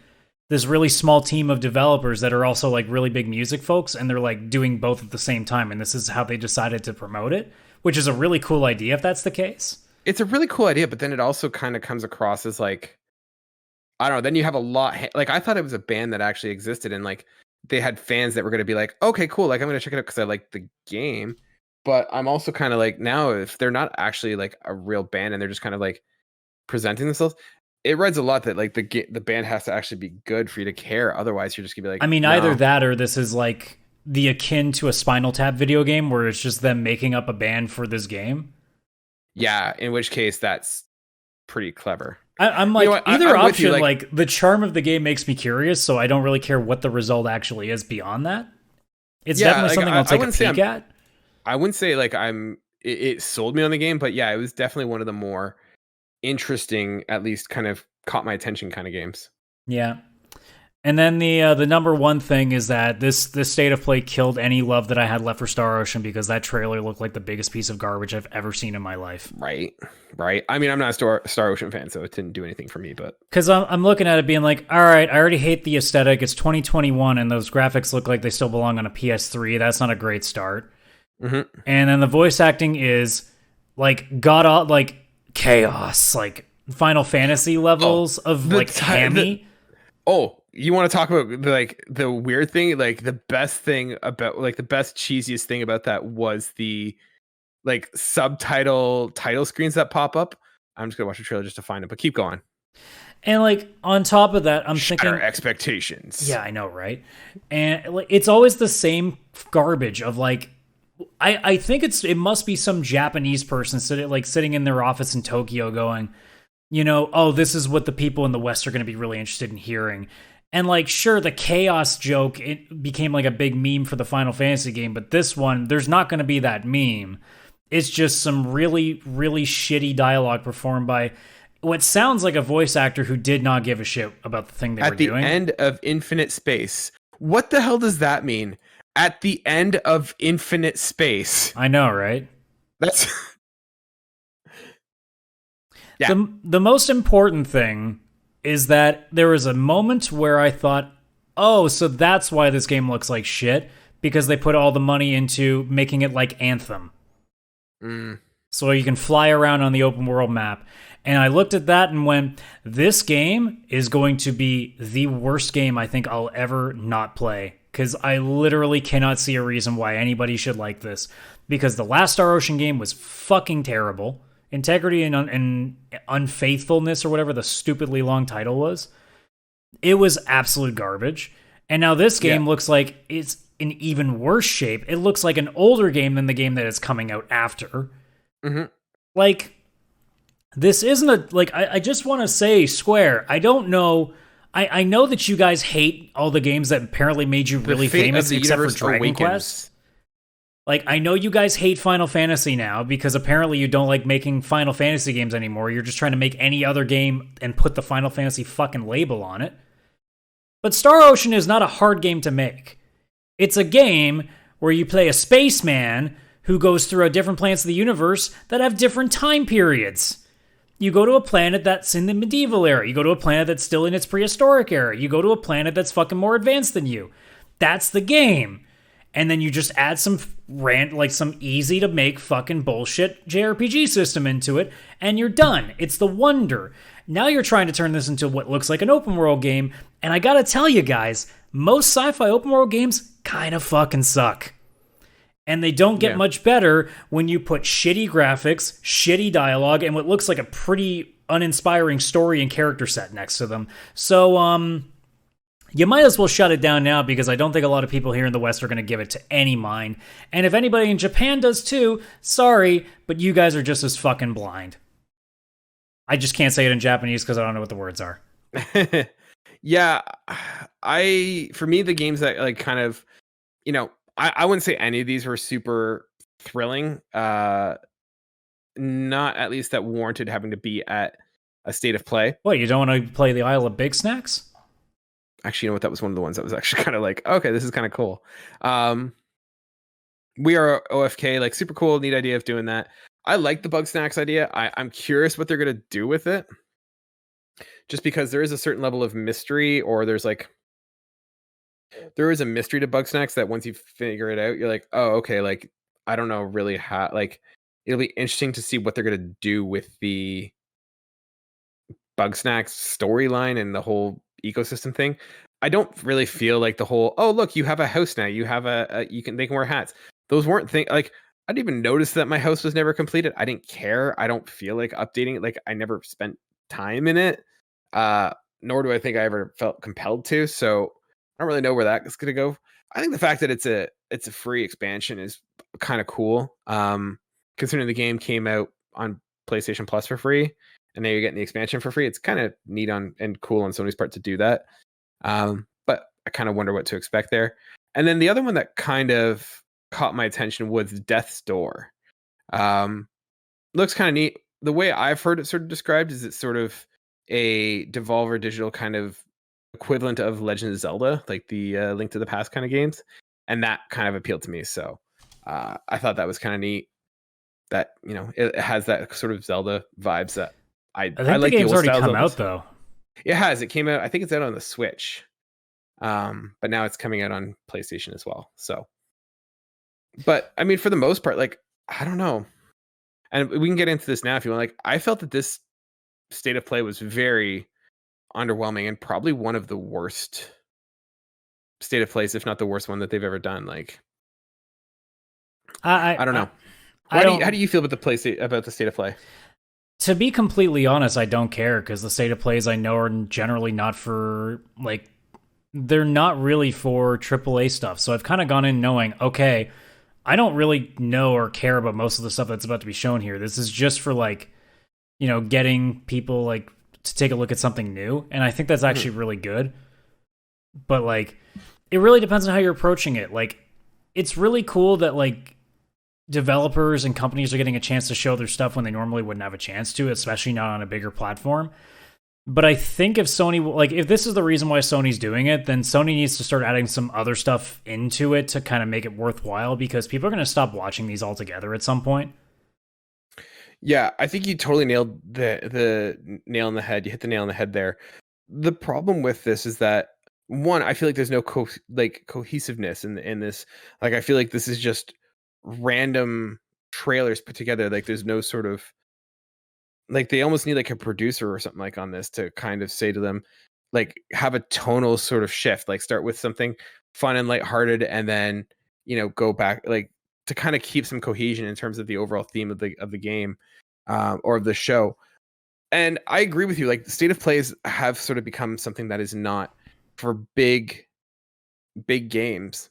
this really small team of developers that are also like really big music folks, and they're like doing both at the same time, and this is how they decided to promote it, which is a really cool idea if that's the case. It's a really cool idea, but then it also kind of comes across as like, I don't know, then you have a lot, like I thought it was a band that actually existed, and like they had fans that were going to be like, okay, cool, like I'm going to check it out because I like the game. But I'm also kind of like, now if they're not actually like a real band and they're just kind of like presenting themselves, it reads a lot that like the band has to actually be good for you to care. Otherwise, you're just gonna be like, I mean, no. Either that or this is like the akin to a Spinal Tap video game where it's just them making up a band for this game. Yeah, in which case that's pretty clever. I'm like, either option, like the charm of the game makes me curious, so I don't really care what the result actually is beyond that. It's definitely something I'll take a peek at. I wouldn't say like it sold me on the game, but yeah, it was definitely one of the more interesting, at least kind of caught my attention kind of games. Yeah. And then the number one thing is that this state of play killed any love that I had left for Star Ocean, because that trailer looked like the biggest piece of garbage I've ever seen in my life. Right. I mean, I'm not a Star Ocean fan, so it didn't do anything for me, but because I'm looking at it being like, all right, I already hate the aesthetic. It's 2021 and those graphics look like they still belong on a PS3. That's not a great start. Mm-hmm. And then the voice acting is like like chaos, like Final Fantasy levels of like hammy. You want to talk about like the weird thing? Like the best thing about, like the best cheesiest thing about that was the like title screens that pop up. I'm just gonna watch the trailer just to find it, but keep going. And like on top of that, I'm thinking expectations. Yeah, I know, right? And like it's always the same garbage of like, I think it must be some Japanese person sitting in their office in Tokyo going, you know, oh, this is what the people in the West are going to be really interested in hearing. And like, sure, the chaos joke, it became like a big meme for the Final Fantasy game, but this one, there's not going to be that meme. It's just some really, really shitty dialogue performed by what sounds like a voice actor who did not give a shit about the thing they were doing. At the end of infinite space. What the hell does that mean? At the end of infinite space. I know, right? That's... Yeah. The most important thing is that there was a moment where I thought, oh, so that's why this game looks like shit, because they put all the money into making it like Anthem. So you can fly around on the open world map. And I looked at that and went, this game is going to be the worst game I think I'll ever not play, because I literally cannot see a reason why anybody should like this, because the last Star Ocean game was fucking terrible. Integrity and Unfaithfulness, or whatever the stupidly long title was, it was absolute garbage. And now this game looks like it's in even worse shape. It looks like an older game than the game that is coming out after. Mm-hmm. Like, this isn't I just want to say, Square, I don't know. I know that you guys hate all the games that apparently made you really famous, except for Dragon Quest. Like, I know you guys hate Final Fantasy now because apparently you don't like making Final Fantasy games anymore. You're just trying to make any other game and put the Final Fantasy fucking label on it. But Star Ocean is not a hard game to make. It's a game where you play a spaceman who goes through different planets of the universe that have different time periods. You go to a planet that's in the medieval era. You go to a planet that's still in its prehistoric era. You go to a planet that's fucking more advanced than you. That's the game. And then you just add some rant, like some easy to make fucking bullshit JRPG system into it, and you're done. It's the wonder. Now you're trying to turn this into what looks like an open world game, and I gotta tell you guys, most sci-fi open world games kind of fucking suck. And they don't get much better when you put shitty graphics, shitty dialogue, and what looks like a pretty uninspiring story and character set next to them. So, you might as well shut it down now, because I don't think a lot of people here in the West are going to give it to any mind. And if anybody in Japan does too, sorry, but you guys are just as fucking blind. I just can't say it in Japanese because I don't know what the words are. Yeah, for me, the games that like kind of, I wouldn't say any of these were super thrilling. Not at least that warranted having to be at a state of play. What, you don't want to play the Isle of Big Snacks? Actually, you know what? That was one of the ones that was actually kind of like, okay, this is kind of cool. We are OFK, like super cool, neat idea of doing that. I like the Bug Snacks idea. I'm curious what they're going to do with it. Just because there is a certain level of mystery, or there is a mystery to Bug Snacks that once you figure it out, you're like, oh, okay, like, I don't know really how, like, it'll be interesting to see what they're going to do with the Bug Snacks storyline and the whole ecosystem thing. I don't really feel like the whole, oh, look, you have a house now, you have they can wear hats. Those weren't things, like, I didn't even notice that my house was never completed. I didn't care. I don't feel like updating it. Like, I never spent time in it. Nor do I think I ever felt compelled to. So I don't really know where that's going to go. I think the fact that it's a free expansion is kind of cool. Considering the game came out on PlayStation Plus for free, and now you're getting the expansion for free. It's kind of neat and cool on Sony's part to do that. But I kind of wonder what to expect there. And then the other one that kind of caught my attention was Death's Door. Looks kind of neat. The way I've heard it sort of described is it's sort of a Devolver Digital kind of equivalent of Legend of Zelda, like the Link to the Past kind of games. And that kind of appealed to me. So I thought that was kind of neat. That, it has that sort of Zelda vibes that I think like. The game's already come Zeldas. out, though. It has. It came out. I think it's out on the Switch. But now it's coming out on PlayStation as well. So, but I mean, for the most part, like, I don't know. And we can get into this now if you want. Like, I felt that this state of play was very underwhelming and probably one of the worst state of plays, if not the worst one that they've ever done. Like, I don't know. How do you feel about the state of play? To be completely honest, I don't care, because the state of plays I know are generally not for, like, they're not really for AAA stuff. So I've kind of gone in knowing, okay, I don't really know or care about most of the stuff that's about to be shown here. This is just for, like, getting people, like, to take a look at something new. And I think that's actually really good. But, like, it really depends on how you're approaching it. Like, it's really cool that, like, developers and companies are getting a chance to show their stuff when they normally wouldn't have a chance to, especially not on a bigger platform. But I think if this is the reason why Sony's doing it, then Sony needs to start adding some other stuff into it to kind of make it worthwhile, because people are going to stop watching these altogether at some point. Yeah, I think you totally nailed the nail on the head. You hit the nail on the head there. The problem with this is that, one, I feel like there's no cohesiveness in this. Like, I feel like this is just random trailers put together. Like, there's no sort of, like, they almost need like a producer or something like on this to kind of say to them, like, have a tonal sort of shift, like start with something fun and lighthearted, and then, go back, like, to kind of keep some cohesion in terms of the overall theme of the game, or of the show. And I agree with you. Like, the state of plays have sort of become something that is not for big games,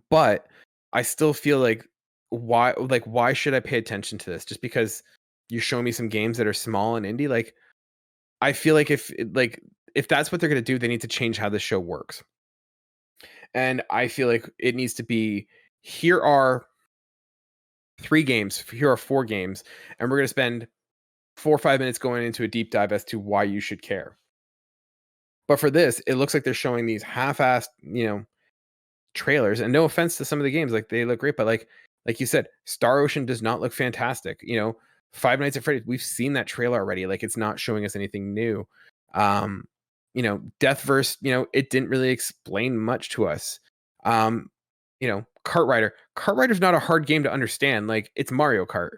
but I still feel like, why should I pay attention to this just because you show me some games that are small and indie? Like, I feel like if that's what they're going to do, they need to change how the show works. And I feel like it needs to be, here are 3 games, here are 4 games, and we're going to spend 4 or 5 minutes going into a deep dive as to why you should care. But for this, it looks like they're showing these half-assed, trailers. And no offense to some of the games, like, they look great, but like you said, Star Ocean does not look fantastic. Five Nights at Freddy's, we've seen that trailer already. Like, it's not showing us anything new. Deathverse, it didn't really explain much to us. Cartrider's not a hard game to understand. Like, it's Mario Kart.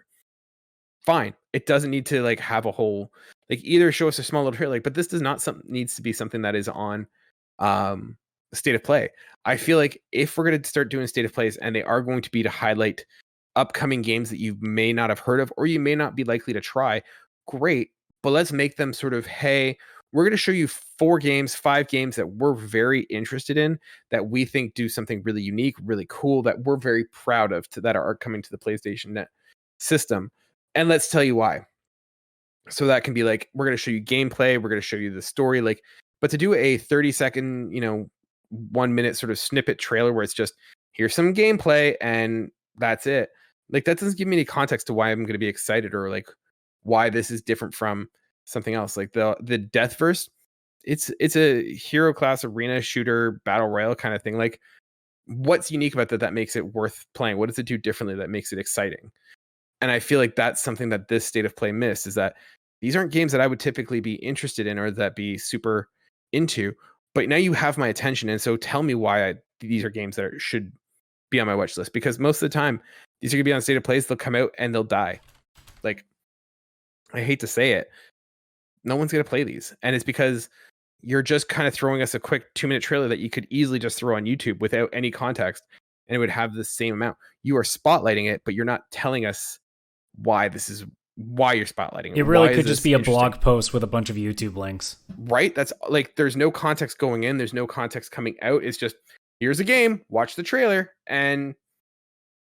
Fine. It doesn't need to like have a whole, like, either show us a small little trailer, but this does not needs to be something that is on State of Play. I feel like if we're going to start doing State of Plays, and they are going to be to highlight upcoming games that you may not have heard of or you may not be likely to try, great, but let's make them sort of, hey, we're going to show you 5 games that we're very interested in, that we think do something really unique, really cool, that we're very proud of, that are coming to the PlayStation Net system, and let's tell you why. So that can be like, we're going to show you gameplay, we're going to show you the story, like, but to do a 30-second 1 minute sort of snippet trailer where it's just, here's some gameplay and that's it, like, that doesn't give me any context to why I'm going to be excited, or like why this is different from something else. Like the Deathverse, it's a hero class arena shooter battle royale kind of thing. Like, what's unique about that makes it worth playing? What does it do differently that makes it exciting? And I feel like that's something that this State of Play missed, is that these aren't games that I would typically be interested in or that be super into, but now you have my attention. And so tell me why these are games that should be on my watch list, because most of the time these are gonna be on State of Plays, they'll come out and they'll die. Like, I hate to say it, no one's gonna play these, and it's because you're just kind of throwing us a quick 2-minute trailer that you could easily just throw on YouTube without any context, and it would have the same amount. You are spotlighting it, but you're not telling us why you're spotlighting it. It really could just be a blog post with a bunch of YouTube links. Right? That's like, there's no context going in, there's no context coming out. It's just, here's a game, watch the trailer, and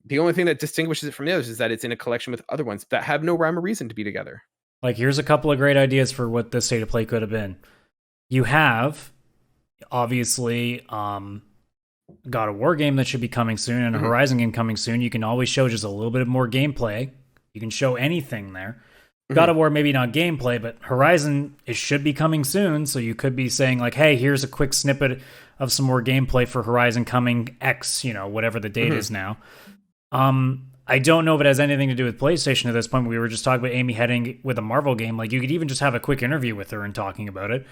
the only thing that distinguishes it from the others is that it's in a collection with other ones that have no rhyme or reason to be together. Like, here's a couple of great ideas for what this State of Play could have been. You have, obviously, God of War game that should be coming soon, and a Horizon game coming soon. You can always show just a little bit more gameplay. You can show anything there. God of War, maybe not gameplay, but Horizon, it should be coming soon, so you could be saying, like, hey, here's a quick snippet of some more gameplay for Horizon coming X, whatever the date is now. I don't know if it has anything to do with PlayStation at this point. We were just talking about Amy Hennig with a Marvel game. Like, you could even just have a quick interview with her and talking about it.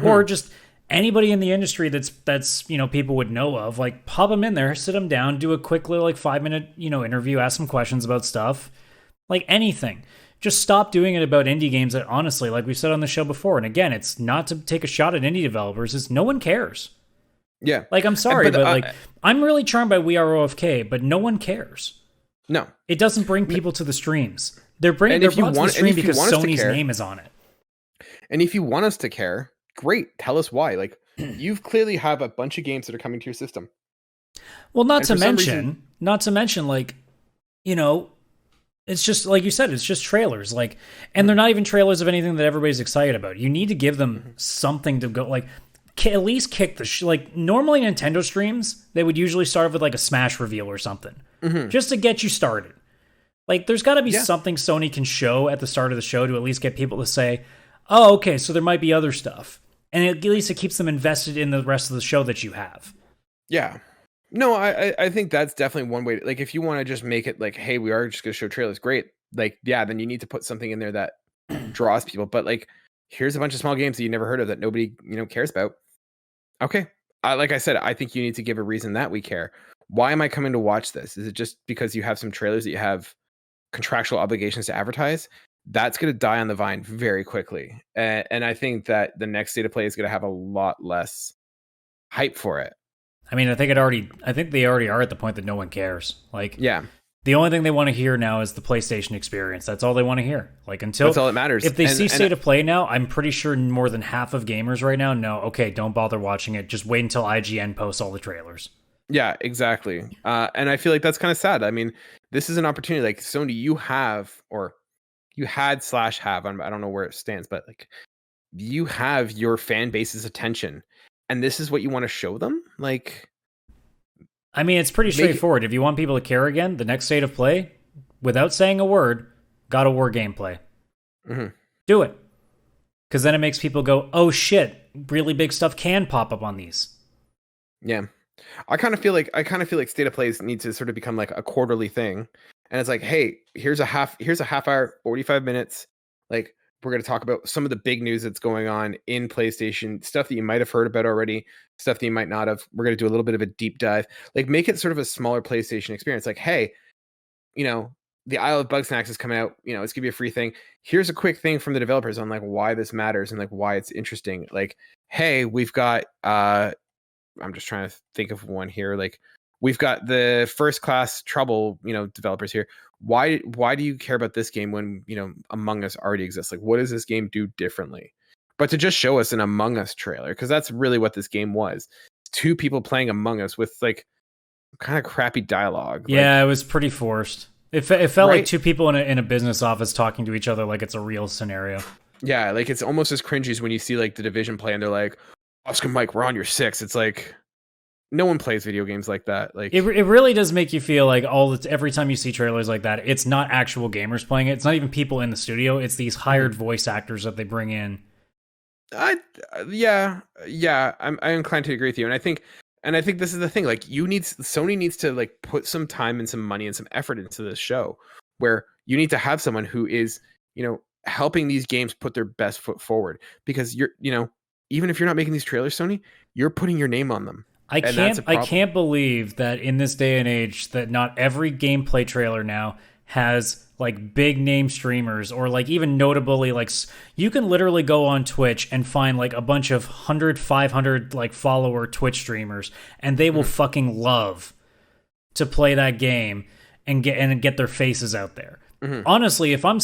Or just anybody in the industry that's people would know of. Like, pop them in there, sit them down, do a quick little, like, 5-minute, interview, ask some questions about stuff. Like, anything. Just stop doing it about indie games that, honestly, like we said on the show before, and again, it's not to take a shot at indie developers, it's no one cares. Yeah. Like, I'm sorry, but like, I'm really charmed by We Are OFK, but no one cares. No. It doesn't bring people to the streams. They're brought to the stream because Sony's name is on it. And if you want us to care, great. Tell us why. Like, you've clearly have a bunch of games that are coming to your system. Well, not to mention, like, it's just, like you said, it's just trailers. Like, and they're not even trailers of anything that everybody's excited about. You need to give them something to go, like, at least kick the like, normally Nintendo streams, they would usually start with like a Smash reveal or something, just to get you started. Like, there's got to be something Sony can show at the start of the show to at least get people to say, oh, okay, so there might be other stuff. And at least it keeps them invested in the rest of the show that you have. Yeah. No, I think that's definitely one way. Like, if you want to just make it like, hey, we are just going to show trailers, great. Like, yeah, then you need to put something in there that draws people. But like, here's a bunch of small games that you never heard of that nobody, cares about. Okay. Like I said, I think you need to give a reason that we care. Why am I coming to watch this? Is it just because you have some trailers that you have contractual obligations to advertise? That's going to die on the vine very quickly. And I think that the next State of Play is going to have a lot less hype for it. I mean, I think they already are at the point that no one cares. Like, yeah. The only thing they want to hear now is the PlayStation experience. That's all they want to hear. Like, until that's all that matters. If they see State of Play now, I'm pretty sure more than half of gamers right now know, okay, don't bother watching it. Just wait until IGN posts all the trailers. Yeah, exactly. And I feel like that's kind of sad. I mean, this is an opportunity. Like, Sony, you had /have, I don't know where it stands, but like, you have your fan base's attention, and this is what you want to show them. Like, I mean, it's pretty straightforward. If you want people to care again, the next State of Play, without saying a word, God of War gameplay. Do it. Because then it makes people go, oh shit, really big stuff can pop up on these. Yeah. I kind of feel like State of Plays need to sort of become like a quarterly thing. and it's like, hey, here's a half hour, 45 minutes. Like, we're going to talk about some of the big news that's going on in PlayStation, stuff that you might have heard about already, stuff that you might not have. We're going to do a little bit of a deep dive, like make it sort of a smaller PlayStation experience. Like, hey, the Isle of Bugsnax is coming out. It's gonna be a free thing. Here's a quick thing from the developers on like why this matters and like why it's interesting. Like, hey, we've got I'm just trying to think of one here. Like, we've got the First Class Trouble, developers here. Why do you care about this game when Among Us already exists? Like, what does this game do differently? But to just show us an Among Us trailer, because that's really what this game was. Two people playing Among Us with like kind of crappy dialogue. Yeah, it was pretty forced. It felt Right? like two people in a business office talking to each other like it's a real scenario. Yeah, like it's almost as cringy as when you see like the Division play and they're like, Oscar Mike, we're on your 6. It's like no one plays video games like that. Like It really does make you feel like every time you see trailers like that, it's not actual gamers playing it. It's not even people in the studio. It's these hired voice actors that they bring in. I'm inclined to agree with you, and I think this is the thing. Like, Sony needs to like put some time and some money and some effort into this show, where you need to have someone who is helping these games put their best foot forward, because you're even if you're not making these trailers, Sony, you're putting your name on them. I can't believe that in this day and age that not every gameplay trailer now has like big name streamers, or like even notably like you can literally go on Twitch and find like a bunch of 100, 500 like follower Twitch streamers, and they will fucking love to play that game and get their faces out there. Honestly, if I'm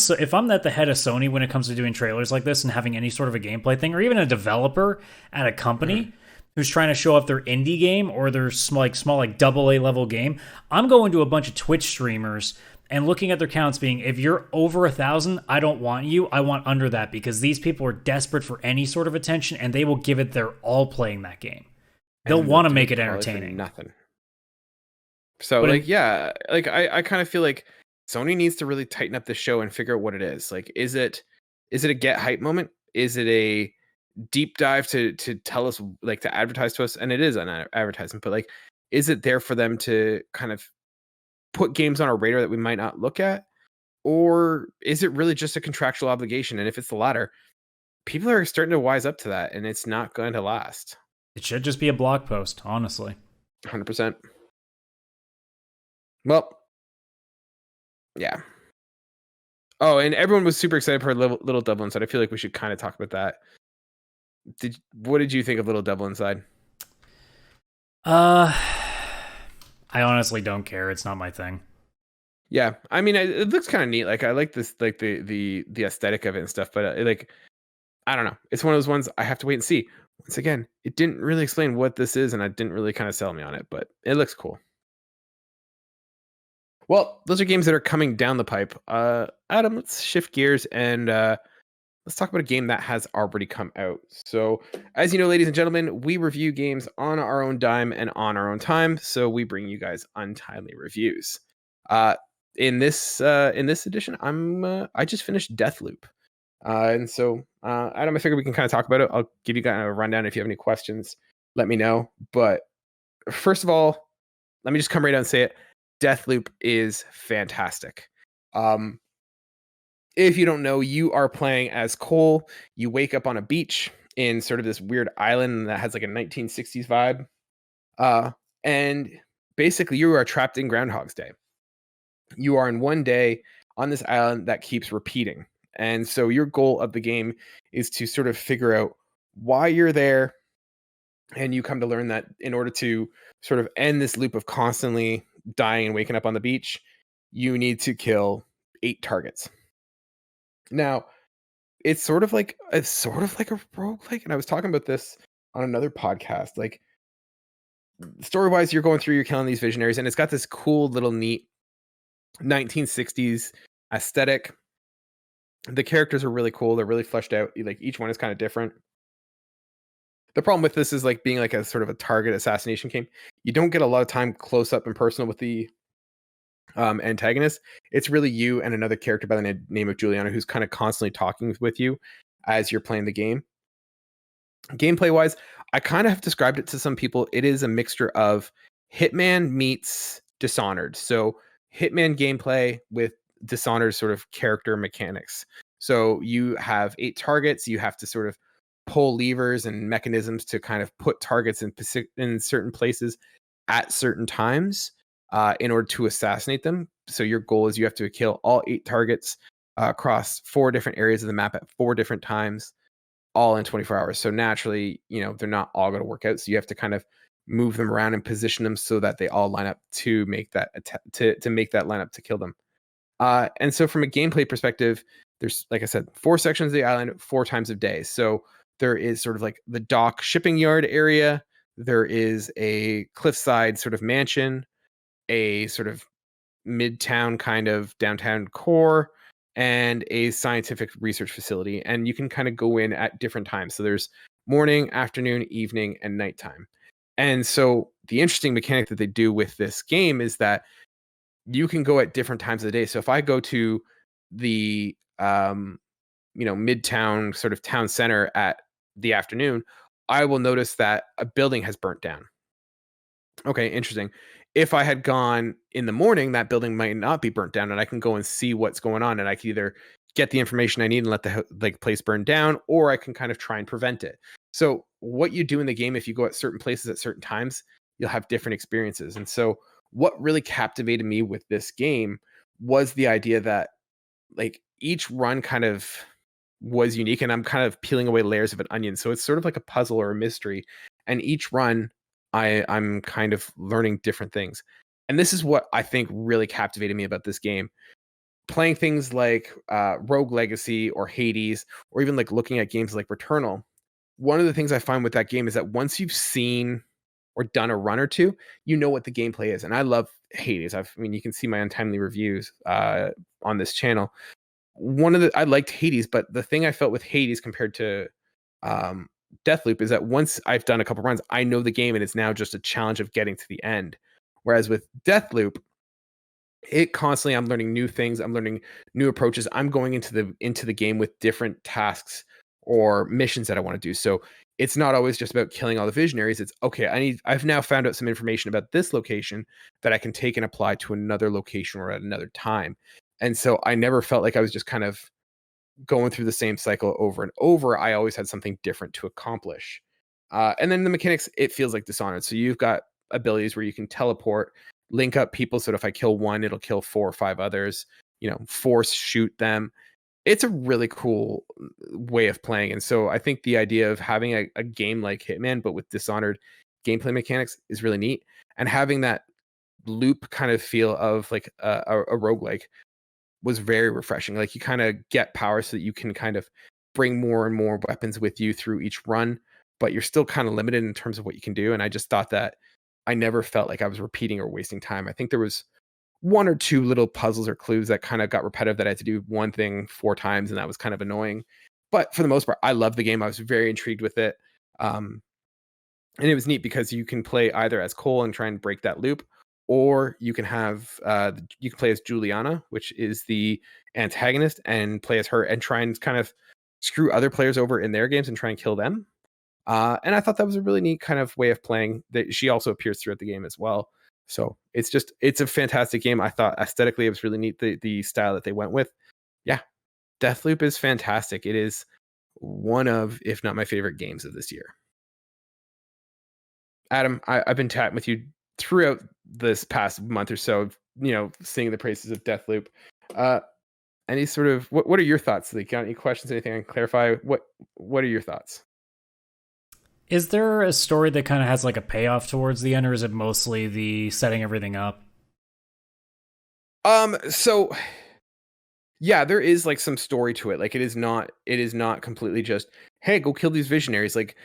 at the head of Sony when it comes to doing trailers like this and having any sort of a gameplay thing, or even a developer at a company who's trying to show off their indie game or their small like AA level game, I'm going to a bunch of Twitch streamers and looking at their counts being, if you're over 1,000, I don't want you. I want under that, because these people are desperate for any sort of attention and they will give it their all playing that game. They'll want to make it entertaining. Nothing. So I kind of feel like Sony needs to really tighten up the show and figure out what it is. Like, is it a get hype moment? Is it a deep dive to tell us, like, to advertise to us? And it is an advertisement, but like, is it there for them to kind of put games on our radar that we might not look at? Or is it really just a contractual obligation? And if it's the latter, people are starting to wise up to that, and it's not going to last. It should just be a blog post, honestly. 100%. Well, yeah. Oh, and everyone was super excited for Little Devil Inside. I feel like we should kind of talk about that. What did you think of Little Devil Inside? I honestly don't care. It's not my thing. Yeah, I mean, it looks kind of neat. Like, I like this, like the aesthetic of it and stuff. But like, I don't know. It's one of those ones I have to wait and see. Once again, it didn't really explain what this is, and it didn't really kind of sell me on it. But it looks cool. Well, those are games that are coming down the pipe. Adam, let's shift gears and let's talk about a game that has already come out. So, as you know, ladies and gentlemen, we review games on our own dime and on our own time. So we bring you guys untimely reviews. In this edition, I just finished Deathloop, and so Adam, I figure we can kind of talk about it. I'll give you guys a rundown. If you have any questions, let me know. But first of all, let me just come right out and say it. Deathloop is fantastic. If you don't know, you are playing as Cole. You wake up on a beach in sort of this weird island that has like a 1960s vibe. And basically you are trapped in Groundhog's Day. You are in one day on this island that keeps repeating. And so your goal of the game is to sort of figure out why you're there. And you come to learn that in order to sort of end this loop of constantly dying and waking up on the beach, you need to kill 8 targets. Now, it's sort of like a roguelike, and I was talking about this on another podcast. Like, story-wise, you're going through, you're killing these visionaries, and it's got this cool little neat 1960s aesthetic. The characters are really cool. They're really fleshed out. Like, each one is kind of different. The problem with this is like being like a sort of a target assassination game. You don't get a lot of time close up and personal with the antagonist. It's really you and another character by the name of Juliana, who's kind of constantly talking with you as you're playing the game. Gameplay wise, I kind of have described it to some people. It is a mixture of Hitman meets Dishonored. So Hitman gameplay with Dishonored sort of character mechanics. So you have 8 targets. You have to sort of pull levers and mechanisms to kind of put targets in certain places at certain times in order to assassinate them. So your goal is you have to kill all 8 targets across 4 different areas of the map at 4 different times, all in 24 hours. So naturally, they're not all going to work out. So you have to kind of move them around and position them so that they all line up to make that to make that lineup to kill them. And so from a gameplay perspective, there's, like I said, 4 sections of the island, 4 times of day. So there is sort of like the dock shipping yard area. There is a cliffside sort of mansion, a sort of midtown kind of downtown core, and a scientific research facility. And you can kind of go in at different times. So there's morning, afternoon, evening, and nighttime. And so the interesting mechanic that they do with this game is that you can go at different times of the day. So if I go to the midtown sort of town center at the afternoon, I will notice that a building has burnt down. Okay, interesting. If I had gone in the morning, that building might not be burnt down, and I can go and see what's going on, and I can either get the information I need and let the place burn down, or I can kind of try and prevent it. So what you do in the game, if you go at certain places at certain times, you'll have different experiences. And so what really captivated me with this game was the idea that like each run kind of was unique, and I'm kind of peeling away layers of an onion. So it's sort of like a puzzle or a mystery. And each run, I'm kind of learning different things. And this is what I think really captivated me about this game. Playing things like Rogue Legacy or Hades, or even like looking at games like Returnal, one of the things I find with that game is that once you've seen or done a run or two, you know what the gameplay is. And I love Hades. You can see my Untimely reviews on this channel. I liked Hades, but the thing I felt with Hades compared to Deathloop is that once I've done a couple runs, I know the game, and it's now just a challenge of getting to the end. Whereas with Deathloop, I'm learning new things. I'm learning new approaches. I'm going into the game with different tasks or missions that I want to do. So it's not always just about killing all the visionaries. It's okay, I've now found out some information about this location that I can take and apply to another location or at another time. And so I never felt like I was just kind of going through the same cycle over and over. I always had something different to accomplish. And then the mechanics, it feels like Dishonored. So you've got abilities where you can teleport, link up people. So if I kill one, it'll kill 4 or 5 others, force shoot them. It's a really cool way of playing. And so I think the idea of having a game like Hitman, but with Dishonored gameplay mechanics, is really neat. And having that loop kind of feel of like a roguelike was very refreshing. Like you kind of get power so that you can kind of bring more and more weapons with you through each run, but you're still kind of limited in terms of what you can do. And I just thought that I never felt like I was repeating or wasting time. I think there was 1 or 2 little puzzles or clues that kind of got repetitive, that I had to do one thing 4 times, and that was kind of annoying. But for the most part, I loved the game. I was very intrigued with it. And it was neat because you can play either as Cole and try and break that loop, or you can play as Juliana, which is the antagonist, and play as her and try and kind of screw other players over in their games and try and kill them. And I thought that was a really neat kind of way of playing. That she also appears throughout the game as well. So it's a fantastic game. I thought aesthetically it was really neat, the style that they went with. Yeah, Deathloop is fantastic. It is one of, if not my favorite games of this year. Adam, I've been chatting with you throughout this past month or so, seeing the praises of Deathloop. Any sort of what are your thoughts? Like, got any questions? Anything I can clarify? What are your thoughts? Is there a story that kind of has like a payoff towards the end, or is it mostly the setting everything up? So yeah, there is like some story to it. Like it is not completely just, hey, go kill these visionaries. Like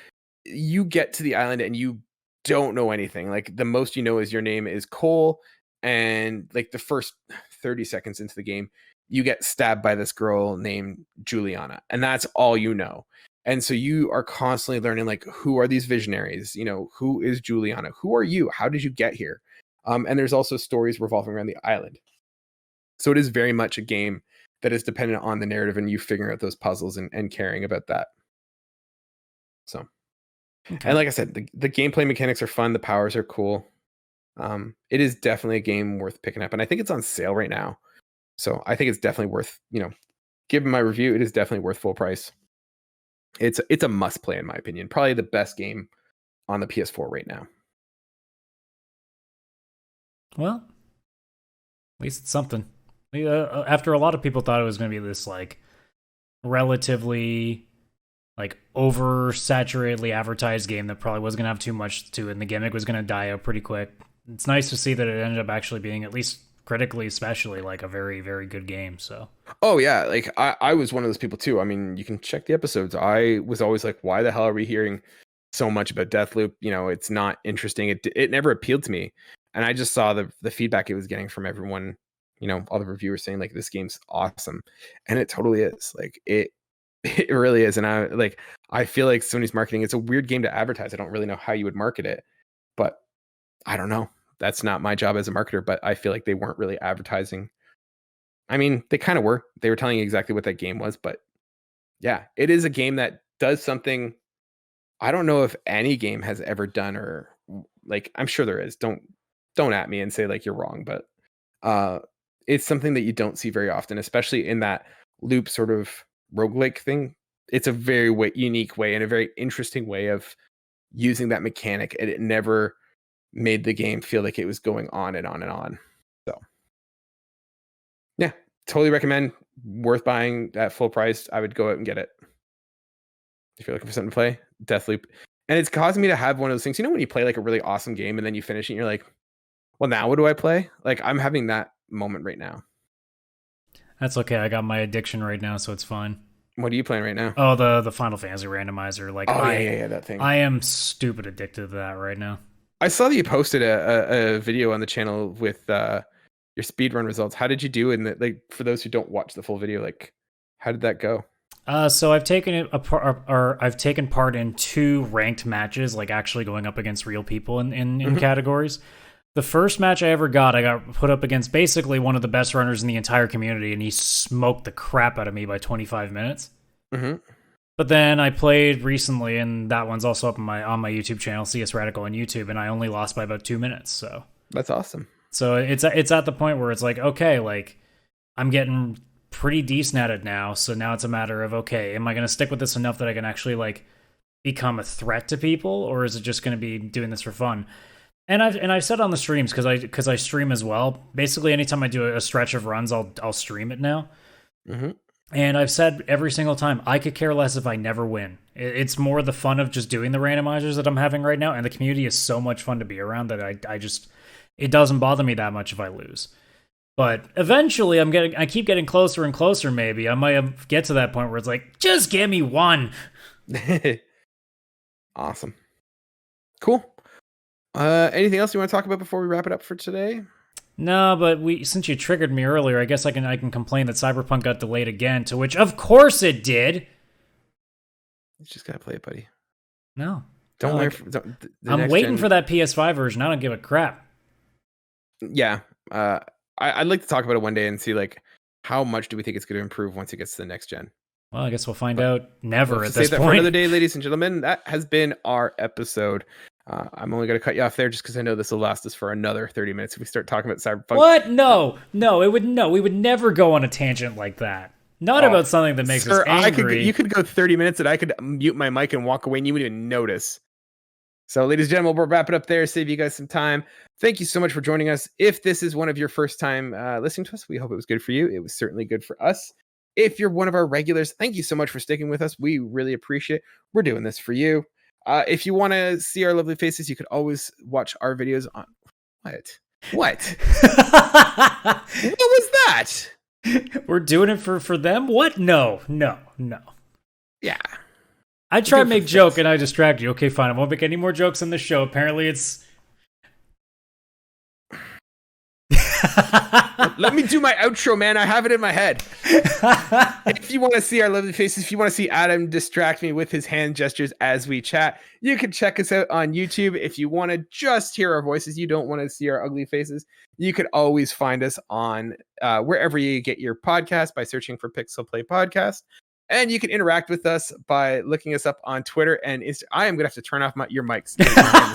you get to the island and you don't know anything. Like the most you know is your name is Cole, and like the first 30 seconds into the game, you get stabbed by this girl named Juliana, and that's all you know. And so you are constantly learning, like, who are these visionaries? Who is Juliana? Who are you? How did you get here? And there's also stories revolving around the island. So it is very much a game that is dependent on the narrative and you figuring out those puzzles and caring about that. So, okay. And like I said, the gameplay mechanics are fun. The powers are cool. It is definitely a game worth picking up, and I think it's on sale right now. So I think it's definitely worth, given my review, it is definitely worth full price. It's a must play in my opinion. Probably the best game on the PS4 right now. Well, at least it's something. After a lot of people thought it was going to be this like relatively like oversaturatedly advertised game that probably wasn't going to have too much to it, and the gimmick was going to die out pretty quick. It's nice to see that it ended up actually being, at least critically especially, like a very, very good game. So oh yeah, like I was one of those people too. I mean, you can check the episodes. I was always like, why the hell are we hearing so much about Deathloop? It's not interesting. It never appealed to me. And I just saw the feedback it was getting from everyone, all the reviewers saying like this game's awesome. And it totally is. Like it really is. And I feel like Sony's marketing, it's a weird game to advertise. I don't really know how you would market it, but I don't know. That's not my job as a marketer, but I feel like they weren't really advertising. I mean, they kind of were. They were telling you exactly what that game was, but yeah, it is a game that does something I don't know if any game has ever done, or like I'm sure there is. Don't at me and say like you're wrong, but it's something that you don't see very often, especially in that loop sort of roguelike thing. It's a very unique way and a very interesting way of using that mechanic, and it never made the game feel like it was going on and on and on. So yeah, totally recommend. Worth buying at full price. I would go out and get it if you're looking for something to play. Deathloop. And it's causing me to have one of those things, when you play like a really awesome game and then you finish it and you're like, well, now what do I play? Like I'm having that moment right now. that's okay. I got my addiction right now, so it's fine. What are you playing right now? Oh, the Final Fantasy randomizer. Like, yeah, that thing. I am stupid addicted to that right now. I saw that you posted a video on the channel with your speedrun results. How did you do in that? Like, for those who don't watch the full video, like, how did that go? So I've taken I've taken part in 2 ranked matches, like actually going up against real people in categories. The first match I ever got, I got put up against basically one of the best runners in the entire community, and he smoked the crap out of me by 25 minutes. Mm-hmm. But then I played recently, and that one's also up on my YouTube channel, CSRadical on YouTube, and I only lost by about 2 minutes. So that's awesome. So it's at the point where it's like, okay, like I'm getting pretty decent at it now. So now it's a matter of, okay, am I going to stick with this enough that I can actually like become a threat to people, or is it just going to be doing this for fun? And I've said on the streams, because I stream as well. Basically, anytime I do a stretch of runs, I'll stream it now. Mm-hmm. And I've said every single time, I could care less if I never win. It's more the fun of just doing the randomizers that I'm having right now, and the community is so much fun to be around that I just, it doesn't bother me that much if I lose. But eventually, I keep getting closer and closer. Maybe I might get to that point where it's like, just give me one. Awesome, cool. Anything else you want to talk about before we wrap it up for today? No, but since you triggered me earlier, I guess I can complain that Cyberpunk got delayed again, to which of course it did. You just gotta play it, buddy. No. Don't no, worry. I'm waiting for that PS5 version. I don't give a crap. Yeah. I'd like to talk about it one day and see like how much do we think it's going to improve once it gets to the next gen. Well, I guess we'll find out never at this save that point. for another day, ladies and gentlemen. That has been our episode. I'm only going to cut you off there just because I know this will last us for another 30 minutes if we start talking about Cyberpunk. What? No, we would never go on a tangent like that. Not about something that makes us angry. You could go 30 minutes and I could mute my mic and walk away and you wouldn't even notice. So, ladies and gentlemen, we'll wrap it up there. Save you guys some time. Thank you so much for joining us. If this is one of your first time listening to us, we hope it was good for you. It was certainly good for us. If you're one of our regulars, thank you so much for sticking with us. We really appreciate it. We're doing this for you. If you want to see our lovely faces, you could always watch our videos on... What? What was that? We're doing it for them? What? No. Yeah. I try to make joke and I distract you. Okay, fine. I won't make any more jokes on the show. Apparently it's... Let me do my outro, man. I have it in my head. If you want to see our lovely faces, if you want to see Adam distract me with his hand gestures as we chat, you can check us out on YouTube. If you want to just hear our voices, you don't want to see our ugly faces, you could always find us on wherever you get your podcast by searching for Pixel Play Podcast. And you can interact with us by looking us up on Twitter and Instagram. I am going to have to turn off your mics,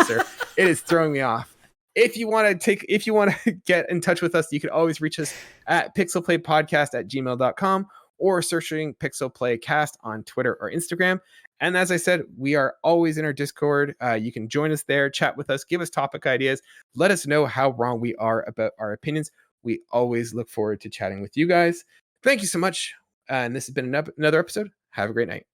sir. It is throwing me off. if you want to get in touch with us, you can always reach us at pixelplaypodcast@gmail.com or searching pixelplaycast on Twitter or Instagram. And as I said, we are always in our Discord. You can join us there, chat with us, give us topic ideas, let us know how wrong we are about our opinions. We always look forward to chatting with you guys. Thank you so much. And this has been another episode. Have a great night.